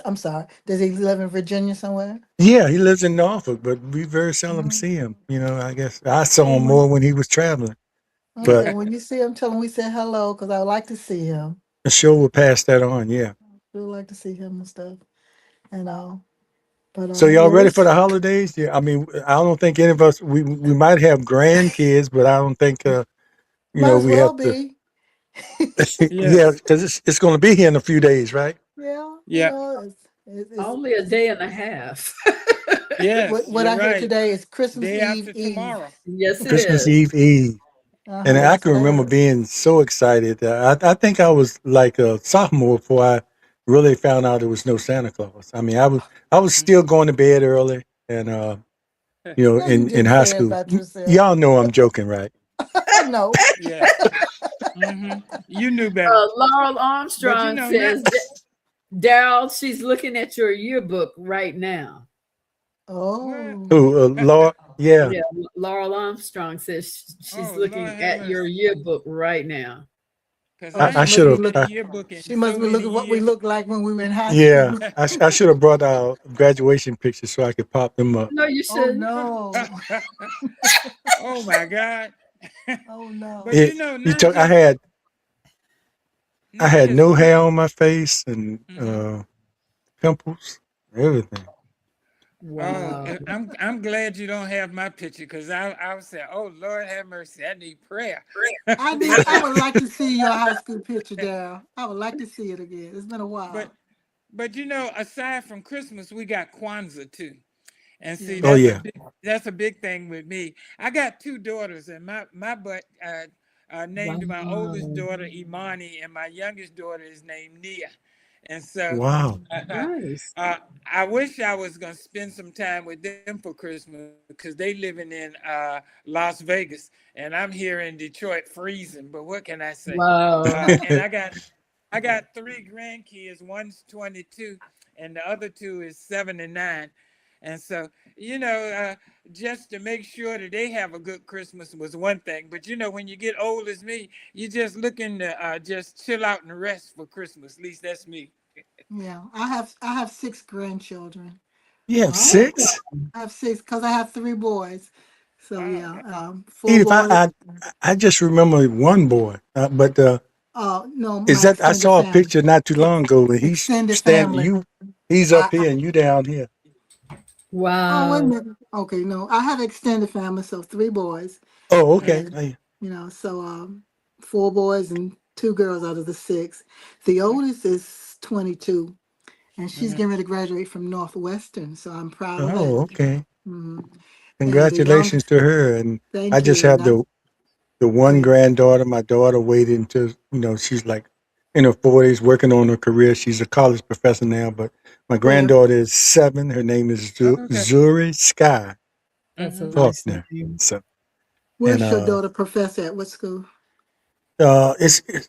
I'm sorry. Does he live in Virginia somewhere? Yeah, he lives in Norfolk, but we very seldom Oh, see him. I guess I saw well, him more when he was traveling. But okay, when you see him, tell him we said hello because I would like to see him. the show will pass that on. Yeah. We would like to see him and stuff. And but So y'all yeah, ready for the holidays? Yeah. I mean, I don't think any of us we might have grandkids, but I don't think might as we have well to. be. Yeah, Yes. because it's going to be here in a few days, right? Yeah, Yeah. it's Only a day and a half. Yes. what You're I hear right. today is Christmas Day Eve after Eve. tomorrow. Yes, it Christmas is. Eve Eve. And I That's can what I remember heard. being so excited. I think I was like a sophomore before I really found out there was no Santa Claus. I mean, I was still going to bed early, and No, you in didn't high say that school. about yourself. Y'all know I'm joking, right? No. Yes. You knew better. Laurel But Armstrong not. says, Daryl, she's looking at your yearbook right now. What? Oh. Who, Lord? Yeah. Yeah, Laurel Armstrong says she's Oh, Lord looking have at your mercy. yearbook right now. Because Oh, I I she ain't must should be have. seen a looking. yearbook in She must so be many looking what we years. looked like when we were in high Yeah, school. I should have brought our graduation pictures so I could pop them up. No, you Oh shouldn't. no. Oh my God. Oh no. But It, I had not just no hair Christmas. on my face and Hmm. pimples, everything. Oh, Wow. I'm glad you don't have my picture because I was saying, oh Lord have mercy, I need prayer. I would like to see your high school picture, Daryl. I would like to see it again. It's been a but while. but aside from Christmas, we got Kwanzaa too. And Yeah, see, Oh that's yeah. that's a big thing with me. I got two daughters, and my butt named my oldest Wow. daughter Imani, and my youngest daughter is named Nia. And so Wow. Nice. I wish I was gonna spend some time with them for Christmas because they living in Las Vegas, and I'm here in Detroit freezing. But what can I say? Wow. And I got three grandkids. One's 22, and the other two is 7 and 9. And so, you know, uh, just to make sure that they have a good Christmas was one thing. But when you get old as me, you just looking to just chill out and rest for Christmas. At least that's me. yeah. I have six grandchildren. You have Oh, six? I have six because I have three boys. So Wow. yeah, four Edith, boys. I just remember one boy, but No, is my that I extended saw a family. picture not too long ago and he's Extended standing, family. he's up I, here and you down here. oh, wait a wow. minute. Okay, no, I have extended family, so three boys, Oh, okay. and so four boys and two girls out of the six. The oldest is 22, and she's Mhm. getting ready to graduate from Northwestern, so I'm proud of that. Oh, okay. hmm And the Congratulations youngest, to her. And I thank just you. have And the go one ahead. granddaughter. My daughter waited until, she's like in her 40s working on her career. She's a college professor now, but my Where? granddaughter is 7. Her name is Okay. Zuri Sky That's a Hmm. nice Faulkner. name. So, and Where's your daughter professor at? What school?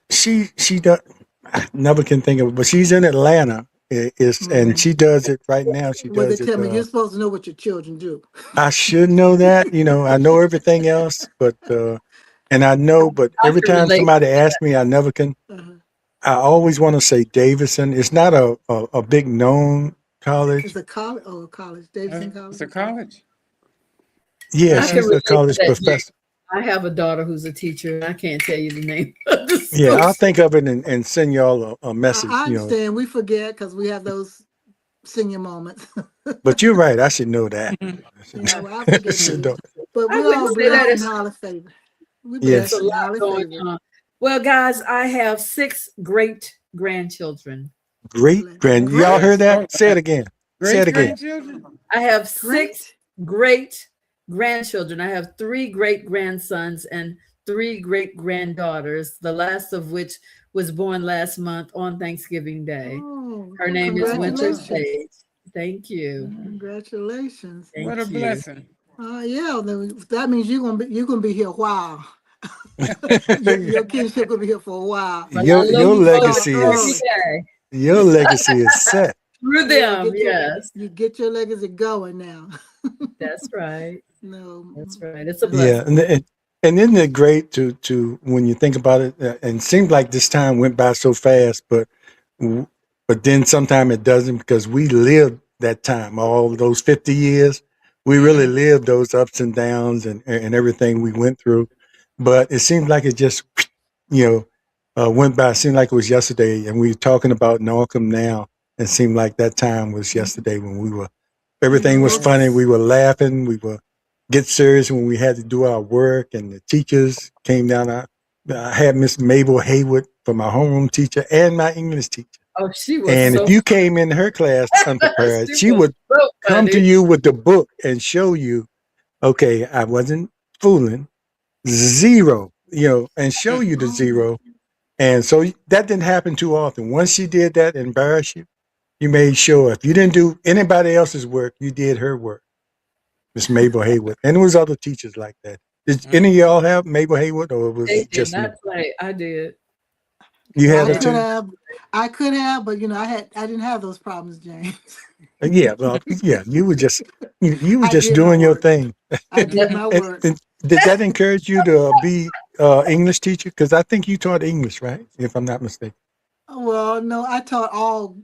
she does. I never can think of it, but she's in Atlanta. And hmm she does it right now. She Well, they does it. tell me you're supposed to know what your children do. I should know that. I know everything else, but and I know, but I every can time relate. somebody asks me, I never can. Uh, I always want to say Davidson. It's not a big known college. it's a college. Oh, college. Davidson It's College. a college. Yeah, I can Uh, she's a relate to college that, Jay. professor. I have a daughter who's a teacher, and I can't tell you the name of the Yeah, school. I'll think of it and send y'all a message. I understand. We forget because we have those senior moments. But you're right. I should know that. mhm. I should, Yeah, I, well, I I forget should too. know. But I we're wouldn't all say that blessed and it's, highly favored. We're it's a blessed Yes. and lot highly going favored. on. Well, guys, I have six great grandchildren. Great Blessed. grand. Y'all Great, heard Yes. that? Oh, Say it again. Say great it again. grandchildren. I have six great. great grandchildren. I have three great grandsons and three great granddaughters, the last of which was born last month on Thanksgiving Day. Oh, Her name is Oh Winter wow. congratulations. Sage. Thank you. Mhm. Congratulations. What a Thank you. blessing. Yeah, that means you're gonna be here a while. Your kinship gonna be here for a while. But I So you look Your need to forward start legacy to every is early. day your legacy is set. through Yeah, them. Yes. you get your legacy going now. That's right. No. That's right. It's a Yeah, blessing. and isn't it great to when you think about it? And it seems like this time went by so fast, w- but then sometime it doesn't because we lived that time, all those 50 years. We really Mhm. lived those ups and downs and everything we went through. But it seemed like it just, went by. It seemed like it was yesterday. And we're talking about Norcom now. It seemed like that time was yesterday when everything was funny. Yes. We were laughing. We were get serious when we had to do our work, and the teachers came down. I had Miss Mabel Haywood for my homeroom teacher and my English teacher. Oh, she was And if so you came in her class unprepared, she she was would so come to funny. you with the book and show you, okay, I wasn't fooling, zero, and show you the zero. And so that didn't happen too often. Once she did that, embarrass you, you made sure if you didn't do anybody else's work, you did her work. Miss Mabel Haywood. And there was other teachers like that. Did any of y'all have Mabel Haywood, or was They it did just me? not play. I did. You had I her They could too? have, I could have, but I didn't have those problems, James. Yeah, well, yeah, you were I just did my doing your work. thing. I did my work. And did that encourage you to be English teacher? Because I think you taught English, right? If I'm not mistaken. Well, no, I taught all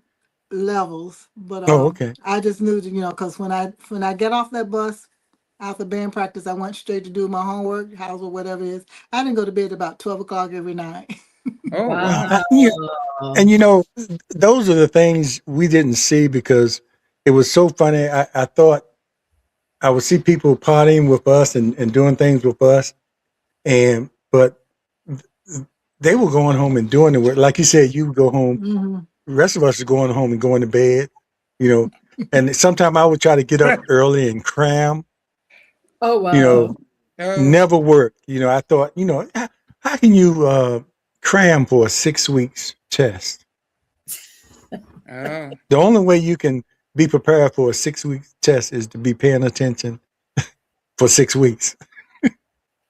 levels, but Oh, okay. I just knew to, because when I get off that bus after band practice, I went straight to do my homework, house or whatever it is. I didn't go to bed about 12 o'clock every night. Oh Well, wow. and those are the things we didn't see because it was so funny. I thought I would see people partying with us and doing things with us, but they were going home and doing the work. Like you said, you would go home. Hmm. The rest of us are going home and going to bed, you know. And sometimes I would try to get up early and cram, Oh you wow. know, Oh. never worked. I thought, how can you cram for a 6 weeks test? Oh. The only way you can be prepared for a 6 week test is to be paying attention for 6 weeks.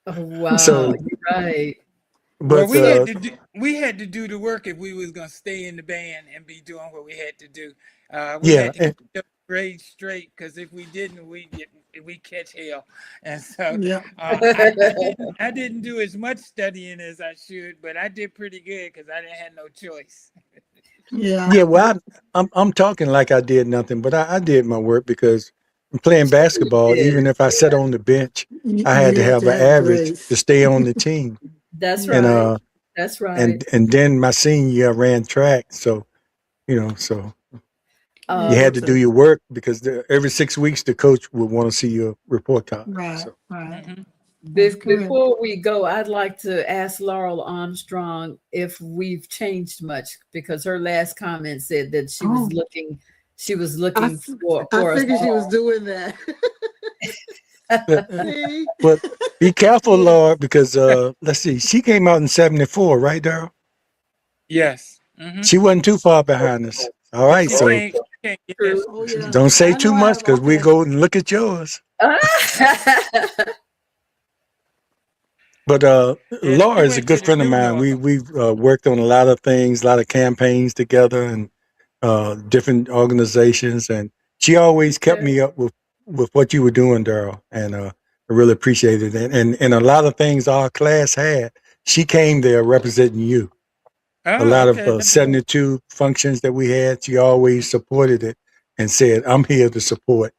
Oh wow. So, You're right. Well, but we had to do the work if we was gonna stay in the band and be doing what we had to do. We yeah, had to keep the grades straight because if we didn't, we catch hell. And so Yeah. I didn't do as much studying as I should, but I did pretty good because I didn't have no choice. Yeah. yeah. Well, I'm talking like I did nothing, but I did my work because playing You basketball, did. even if I sat on the bench, I had to You have have to an have average to grace. stay on the team. That's And Yeah. right. That's right. then my senior year I ran track, so so you Yeah. had to Um, do your work because every 6 weeks the coach would want to see your report card. Right. So Right. Hmm. That's correct. Before we go, I'd like to ask Laurel Armstrong if we've changed much because her last comment said that Oh, she was I, looking f- I for us figured she was all. doing that. uh, See? but be careful, Yeah. Lord, because let's see, she came out in '74, right, Daryl? Yes. Hmm. She wasn't too far behind us. All And right, so she came. Yes. True. Oh, yeah. don't say I know too I much have. because we Okay. go and look at yours. But Yeah, Laura she is a went to good the friend of new mine. Norfolk. We've worked on a lot of things, a lot of campaigns together, and different organizations. And she always kept me up with what you were doing, Daryl. And I really appreciated it. And a lot of things our class had, she came there representing you. A Oh, lot of okay. 72 functions that we had, she always supported it and said, "I'm here to support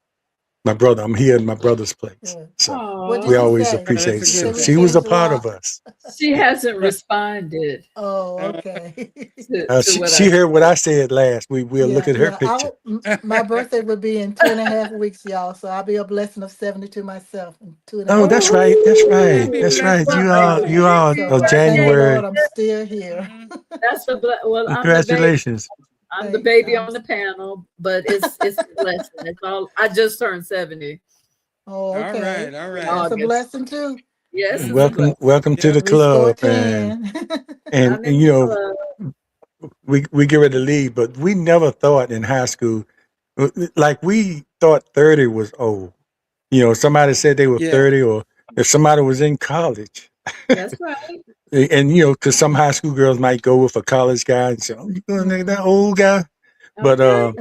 my brother. I'm here in my brother's place." Yeah. So What we did Oh, she always say? Oh, that's appreciate a it. She So good said we thing. she was a changed a part of lot. us. she hasn't responded Oh, Uh, okay. to what I She heard what I said last. We'll look Yeah, at her yeah. picture. My birthday would be in 2.5 weeks, y'all. So I'll be a blessing of 72 myself in two and a Oh, half that's weeks. right. That's right. happy That's Oh, right. blessed well, You birthday are to So thank the you. Lord January. I'm still here. Hmm. that's well, I'm the baby. Congratulations. I'm the Thanks. baby on the panel, but it's a blessing. It's all. I just turned 70 Oh, All okay. right, all in right. That's a August. blessing too. Yes, it's a Welcome, blessing. welcome to the Yep. We club. scored And 10. and, I'm and in you the know, club. we get ready to leave, but we never thought in high school, like we thought 30 was old. Somebody said they were Yeah. 30, or if somebody was in college. That's right. And because some high school girls might go with a college guy and say, "Oh, you going to that Mhm. old guy?" But Okay.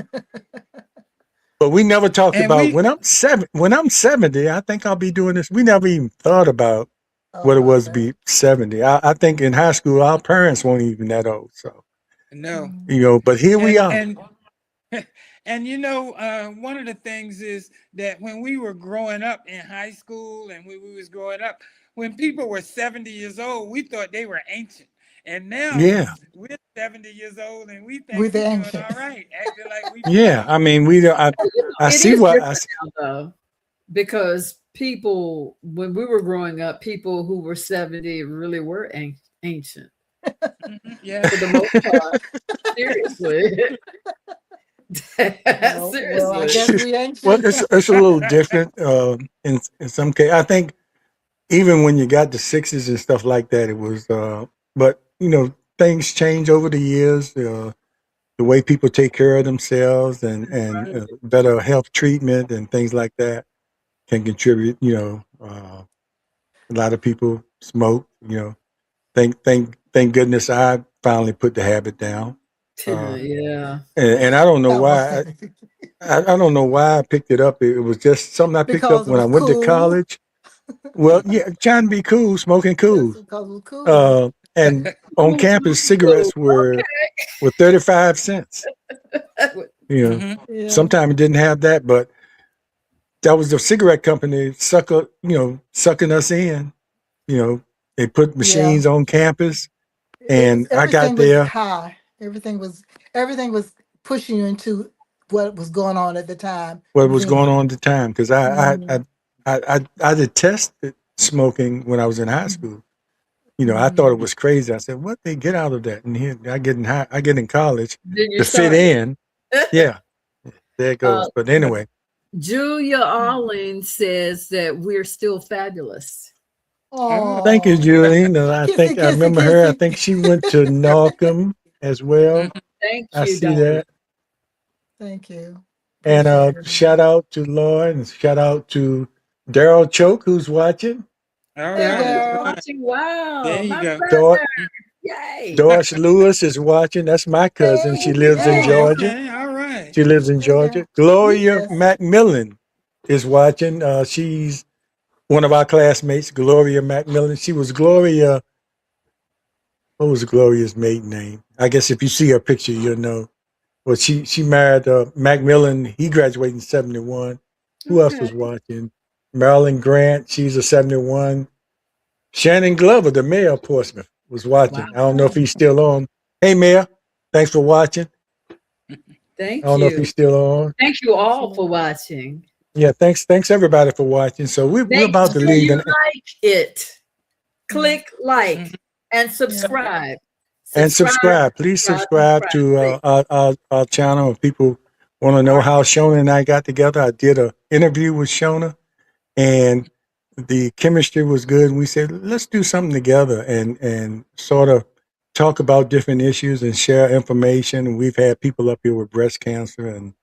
But we never talked And about we when I'm 70, I think I'll be doing this. We never even thought about what it about was to that. be 70. I think in high school, our parents weren't even that old. So, no. but here we And are. and one of the things is that when we were growing up in high school and when we was growing up, when people were 70 years old, we thought they were ancient. And now Yeah. we're 70 years old and we think With the we're doing ancient. all right, acting like we Yeah. 40. I mean, we don't, I It see is what different now, though, because people, when we were growing up, people who were 70 really were ancient Yeah. for the most part. Seriously. Well, I Seriously. guess we well, ancient. it's a little different in some case. I think even when you got the sixes and stuff like that, it was, but things change over the years. The way people take care of themselves and better health treatment and things like that can contribute. A lot of people smoke. Thank goodness I finally put the habit down. Yeah. And I don't know Almost why. I don't know why I picked it up. It was just something I picked up because it when I was went to cool. college. Well, yeah, trying to be cool, smoking Just cool. because it was cool. And on Cool campus, smoking cool. cigarettes were 35 cents. hmm Yeah. Sometimes it didn't have that, but that was the cigarette company sucking us in. They put Yeah. machines on campus, It was and I got everything was there. high. Everything was pushing you into what was going on at the time What was going then. on at the time? Because Mm-hmm. I detested smoking when I was in high school. I thought Mm-hmm. it was crazy. I said, "What they get out of that?" And here I get in I get in college Then you to fit started. in. Yeah, there it goes. But anyway, Julia Alling says that we're still fabulous. thank you, Oh, Julie. I kissy, think I kissy, remember her. I kissy. think she went to Norcom as well. Thank I you, see Diane. that. Thank you. And Appreciate it. shout out to Laura and shout out to Daryl Choke who's watching. All Hey, right. Daryl's All Daryl. right. watching. Wow. There you My go. Dor- brother. Yay. Doris Lewis is watching. That's my cousin. She Hey, lives in Oh, yes. Georgia. okay. All right. She lives in Hey, Georgia. there. Gloria Yes. Macmillan is watching. She's one of our classmates, Gloria Macmillan. She was Gloria. What was Gloria's maiden name? I guess if you see her picture, you'll know. Well, she married Macmillan. He graduated in 71. Who else Okay. was watching? Marilyn Grant. She's a 71. Shannon Glover, the mayor of Portsmouth, was watching. I don't know if Wow. he's still on. Hey, Mayor, thanks for watching. I Thank don't know if you. he's still on. Thank you all for Absolutely. watching. Yeah, thanks everybody for watching. So we're Make about to sure leave you and like it. Mm, Click like and yeah. subscribe. Subscribe, subscribe. Please subscribe, subscribe subscribe, to please. our channel. If people want to All know right. how Shona and I got together, I did an interview with Shona, and the chemistry was good. We said let's do something together and sort of talk about different issues and share information. We've had people up here with breast cancer and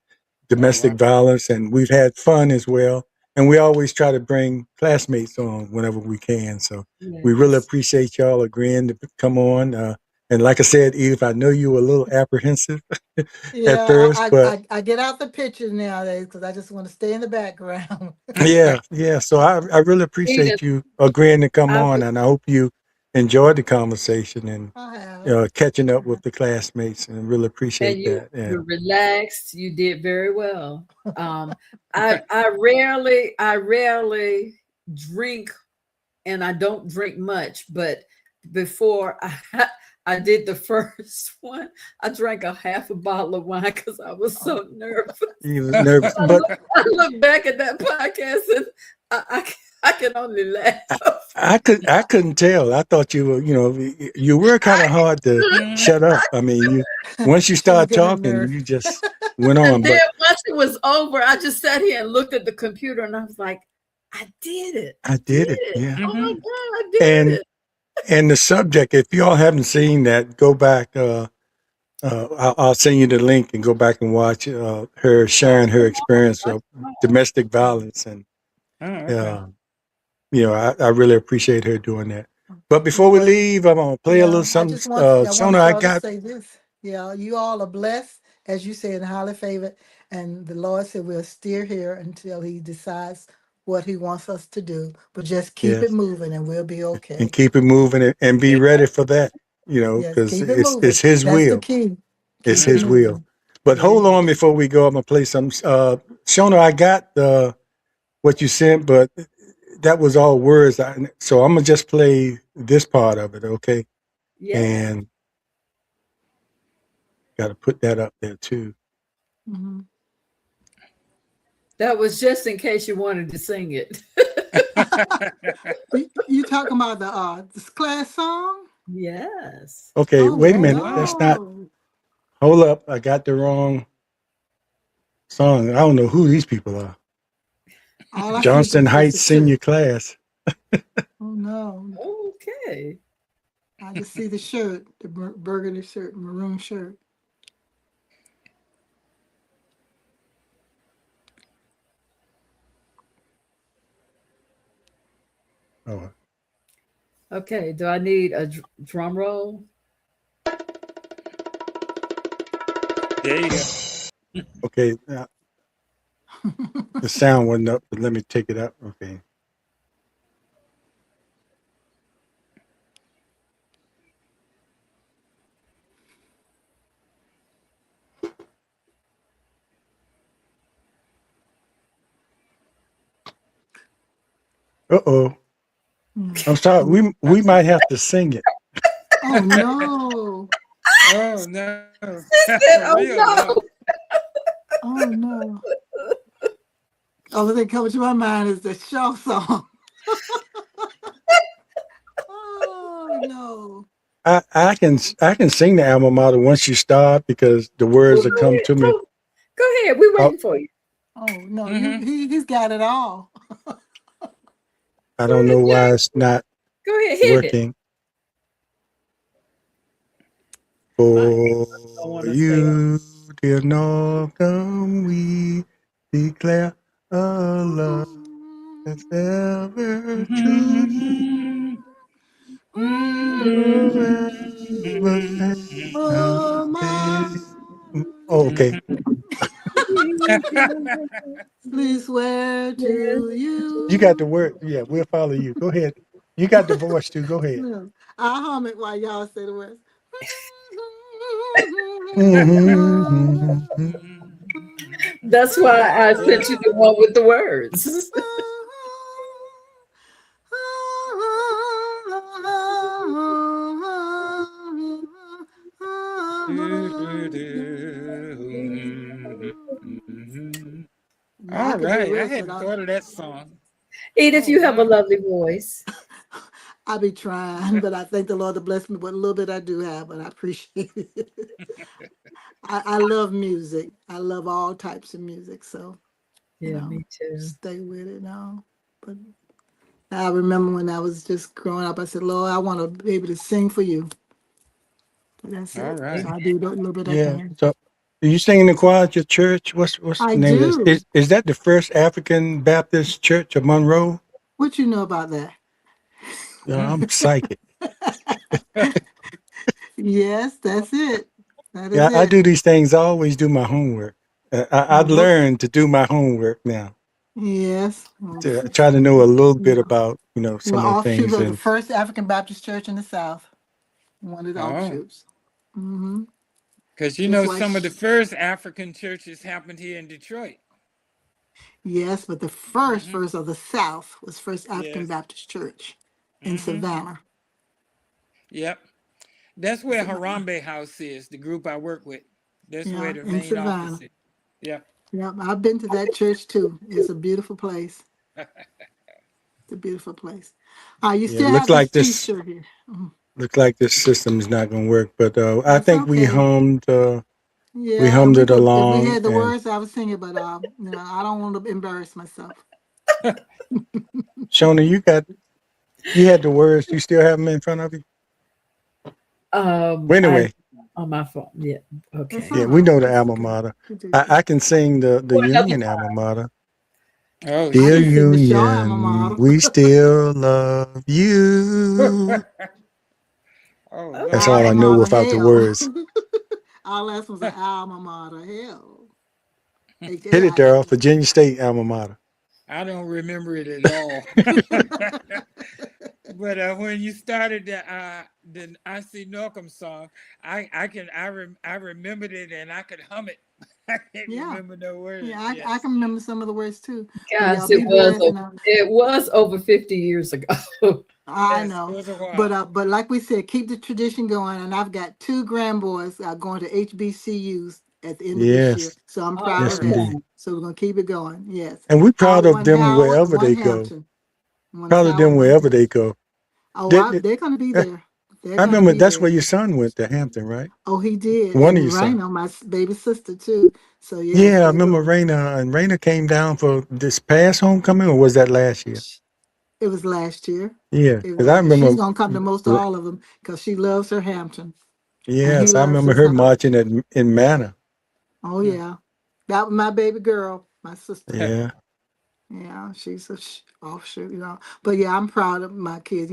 Oh, domestic wow. violence, and we've had fun as well. And we always try to bring classmates on whenever we can. So we really Yes. appreciate y'all agreeing to come on. And like I said, Eve, I know you were a little apprehensive at Yeah, first, but I get out the pictures nowadays because I just want to stay in the background. yeah. So I really Edith, appreciate you agreeing to come I, on, and I hope you enjoyed the conversation and I have. catching up with the classmates, and really appreciate and that. you're And relaxed. You did very well. I rarely drink, and I don't drink much. But before I did the first one, I drank a half a bottle of wine because I was Oh, so nervous. you was nervous, I but look, I look back at that podcast and I can only laugh. I couldn't tell. I thought you were, you were kind of hard to Mhm. shut up. I mean, you once you she was start getting a talking, nerve. you just went on. And then But once it was over, I just sat here and looked at the computer and I was like, I did it. I I did did it. it. Yeah. Oh my Mhm. God, I did And it. and the subject, if y'all haven't seen that, go back. I'll send you the link and go back and watch her sharing her experience of domestic violence. And Oh, okay. uh, I really appreciate her doing that. But before we Well, leave, I'm gonna play a little yeah, something. I Sona, wanted I y'all to got. say this. Yeah, you all are blessed as you said, highly favored. And the Lord said we'll steer here until He decides what He wants us to do. But just keep it Yes, moving, and we'll be and okay. keep it moving and be Yeah. ready for that. Yes, Because keep it moving. it's His That's the will. key. It's Keep it His Mm-hmm. will. moving. But hold Amen. on before we go. I'm gonna play some. Shona, I got what you sent, but that was all words. So I'm gonna just play this part of it, okay? Yeah. And got to put that up there too. Mhm. That was just in case you wanted to sing it. You talking about this class song? Yes. Okay, Oh wait a Oh minute. wow. That's not. no! Hold up, I got the wrong song. I don't know who these people are. All I see Johnston is Heights the shirt. Senior Class. Oh no! Okay. I just see the shirt, the burgundy shirt, maroon shirt. Oh, Okay. Do I need a drum roll? There you go. okay. The sound wasn't up, but let me take it up. Okay. Uh-oh. I'm sorry. We might have to sing it. Oh no! Oh no. She said, For "Oh real no." no. Oh no! Only thing coming to my mind is the show song. Oh no! I can sing the alma mater once you start because the Well, words that go come ahead. to me. Go ahead. We're I, waiting for you. Oh no! Mm-hmm. He's got it all. I Go don't ahead, know why Jack. it's not Go ahead. Hit it. working. My earbuds don't For want to stay on. you, dear Norcom, we declare a love that's ever true, forever and Oh a my! day. Oh, okay. Please swear to You got the you. word. Yeah, we'll follow you. Go ahead. You got the voice too. Go ahead. No, I hum it while y'all say the words. Mm-hmm. That's why I Yeah. sent you the one with the words. All I could do the right. I rest, but hadn't thought of that song. Edith, Oh you have a wow. lovely voice. I be trying, but I thank the Lord to bless me with a little bit I do have, but I appreciate it. I love music. I love all types of music, so Yeah, me too. stay with it now. But I remember when I was just growing up, I said, Lord, I want to be able to sing for you. But that's All it. right. So I do the little bit I Yeah. can. So, are you singing in the choir at your church? What's I the name of this? do. Is that the first African Baptist Church of Monroe? What you know about that? Yeah, I'm psychic. Yes, that's it. That is Yeah, I it. do these things. I always do my homework. I've What? learned to do my homework now. Yes. To try to know a little bit about We're some of the offshoots things of the and first African Baptist church in the South. One of the Oh, offshoots. Hmm. because you That's know why. some of the first African churches happened here in Detroit. Yes, but the first, Mm-hmm. first of the South was First African Yes. Baptist Church in Mm-hmm. Savannah. Yep. That's where Savannah. Harambe House is, the group I work with. That's where Yeah, the in main office Savannah. is. Yeah. Yeah, I've been to that church too. It's a beautiful place. It's a beautiful place. You yeah, it still have this T-shirt here. looks like this system is not going to work. But I That's think okay. we Yeah, hummed we it could if we along. had the And words I was singing, but I don't want to embarrass myself. Shona, you had the words. You still have them in front of you. Well, I anyway, on my phone. Yeah. That's Okay. all yeah, we right. know the That's alma okay. mater. You do I good. can sing the For another Union alma time. mater. Oh, I Dear can shoot. sing the Shaw alma Union, mater. we still love you. Oh, That's Lord Our all I have alma know mercy. mater, without the hell. words. Our last was an alma mater. Hell. Hit it, Daryl. Virginia State alma mater. I don't remember it at all. But when you started the I See Norcom song, I remembered it and I could hum it. I can't Yeah. remember no words. Yeah, I Yes. can remember some of the words too. Gosh, Be blessed. it was over 50 years ago. I Yes, know, it was a while. but like we said, keep the tradition going. And I've got 2 grandboys going to HBCUs at the end of this year, Yes. so I'm Oh, proud Yes, of that. indeed. So we're gonna keep it going. Yes, And we're proud of one them Howard, wherever one they go. Hampton. One Proud of Howard, them one wherever Hampton. they go. Oh, Did- they're gonna be there. They're I gonna remember be that's there. where your son went to Hampton, right? Oh, he did, One of and your sons. Raina, my baby sister too. So yes, Yeah, I they're remember going. Raina, and Raina came down for this past homecoming, or was that last year? It was last year. Yeah, It because I was. She's remember. gonna come to most of all of them because she loves her Hampton, and he Yes, I loves remember his her marching in Manor. Oh yeah, that was my baby girl, my sister. Yeah, Yeah, she's a offshoot, But yeah, I'm proud of my kids.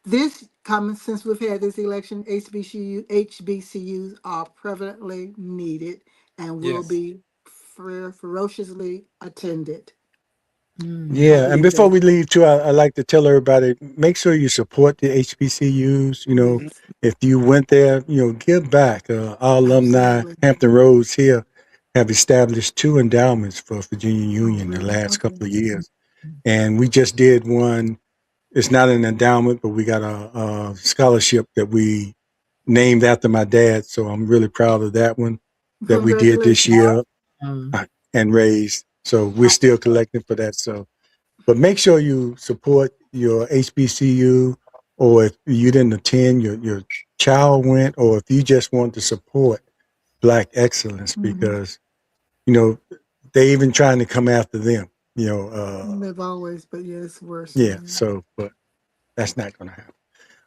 This coming since we've had this election, HBCUs are prevalently needed and will Yes. be ferociously attended. I yeah. And believe before that. we leave, too, I like to tell everybody: make sure you support the HBCUs. Yes, If you went there, give back. Our alumni, absolutely. Hampton Roads here, have established 2 endowments for Virginia Oh, Union the really? last Okay. couple of years, and we just did one. It's not an endowment, but we got a scholarship that we named after my dad. So I'm really proud of that one that we did this Congratulations. year Um, and raised. So we're still collecting for that. So, but make sure you support your HBCU, or if you didn't attend, your child went, or if you just want to support Black excellence, Mhm. because you know they even trying to come after them. They've always, but yeah, it's worse. Yeah. Yeah. So, but that's not going to happen.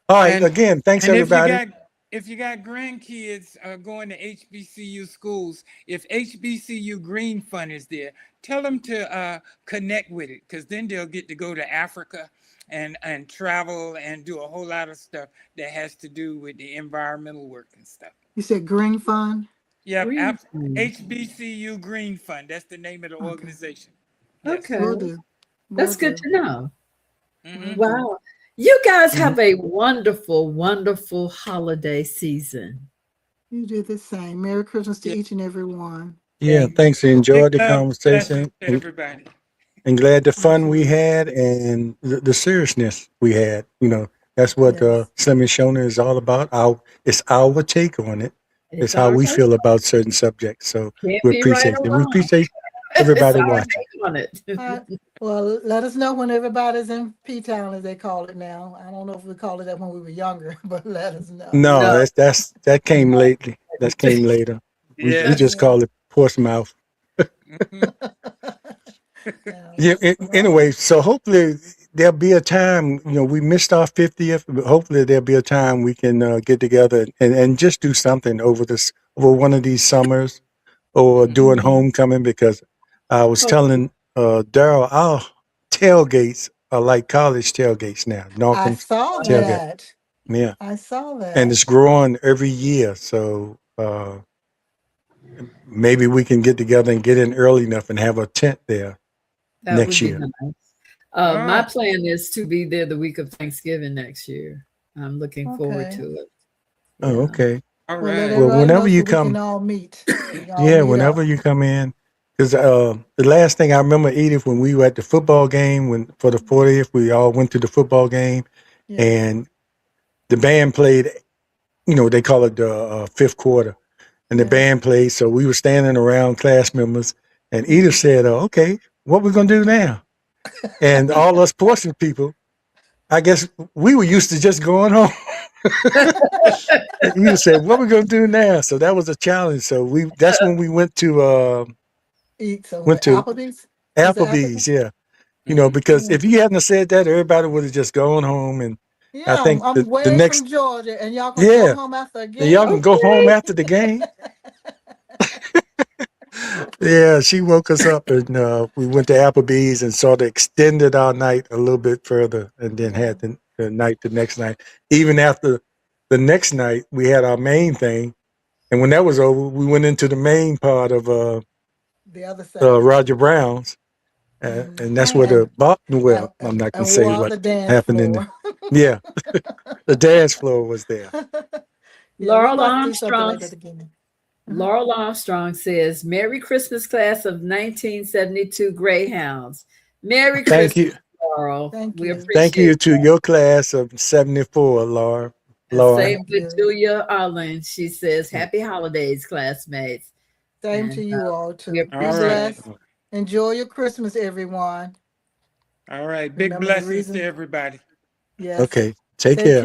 All right. And Again, thanks and everybody. if you got grandkids going to HBCU schools, if HBCU Green Fund is there, tell them to connect with it, because then they'll get to go to Africa and travel and do a whole lot of stuff that has to do with the environmental work and stuff. You said Green Fund? Yep, Green Fund. HBCU Green Fund. That's the name of the Okay. organization. Yes. Okay, Will do. that's Will good do. to know. Hmm. Will do. Wow. You guys Mhm. have a wonderful, wonderful holiday season. You do the same. Merry Christmas to Yeah. each and every one. Yeah. And Thanks. I big enjoyed the love, blessings conversation, to everybody. and glad the fun we Absolutely. had and the seriousness we had. That's what Yes. Slim and Shona is all about. It's our take on it. It's It's how our we take. feel about certain subjects. So Can't we be right appreciate or it. We wrong. appreciate It's everybody our watching. take on it. Well, let us know when everybody's in P-Town, as they call it now. I don't know if we called it that when we were younger, but let us know. No, No. that came lately. That came later. We Yes. just Yeah. call it Portsmouth. Mhm. Yeah. Yeah. Well, Anyway, so hopefully there'll be a time. We missed our 50th, but hopefully there'll be a time we can get together and just do something over one of these summers, or doing mhm. homecoming, because I was Oh, telling Daryl, our tailgates are like college tailgates now. I Norcom's saw tailgate. that. Yeah, I saw and that. it's growing every year. So maybe we can get together and get in early enough and have a tent there that would next be year. nice. My Oh, plan is to be there the week of Thanksgiving next year. I'm looking forward Okay. to it. Oh, Yeah. okay. all Well, let right. Well, everybody whenever know so you we can come, all meet. We can all yeah, meet whenever up. you come in, because the last thing I remember, Edith, when we were at the football game for the 40th, we all went to the football game, Yes. and the band played. They call it the fifth quarter, and the Yes. band played. So we were standing around, class members, and Edith Mhm. said, "Okay, what we gonna do now?" And all us Portsmouth people, I guess we were used to just going home. And Edith said, "What we gonna do now?" So that was a challenge. So that's when we Eat somewhere. went to Applebee's? Was it Applebee's. Applebee's? Yeah, Mhm. because Yeah. if you hadn't have said that, everybody would have just gone home. And I Yeah, think I'm the way next, from Georgia, and y'all gonna go yeah, home after a y'all game? can go home Okay. after the game. Yeah, she woke us up, and we went to Applebee's and sort of extended our night a little bit further, and then Yeah. had the next night. Even after the next night, we had our main thing, And when that was over, we went into the main part of The other side. Roger Brown's. And that's where the well, I'm not gonna say wore out what the dance happened in floor. yeah, the dance floor was there. Yeah, Laurel we about to do something Armstrong. like that again. Laurel Armstrong says, Merry Christmas, class of 1972 Greyhounds. Merry Thank you. Christmas, Laurel. Thank We you. appreciate Thank you it. to your class of 74, Laura. And Laura. same with Julia Arlen. She says, Happy holidays, classmates. Same And, to you all too. we Be All right. blessed. Enjoy your Christmas, everyone. All right. Big Remember the blessings reason- to everybody. Yes. Okay. Take Take care. Care.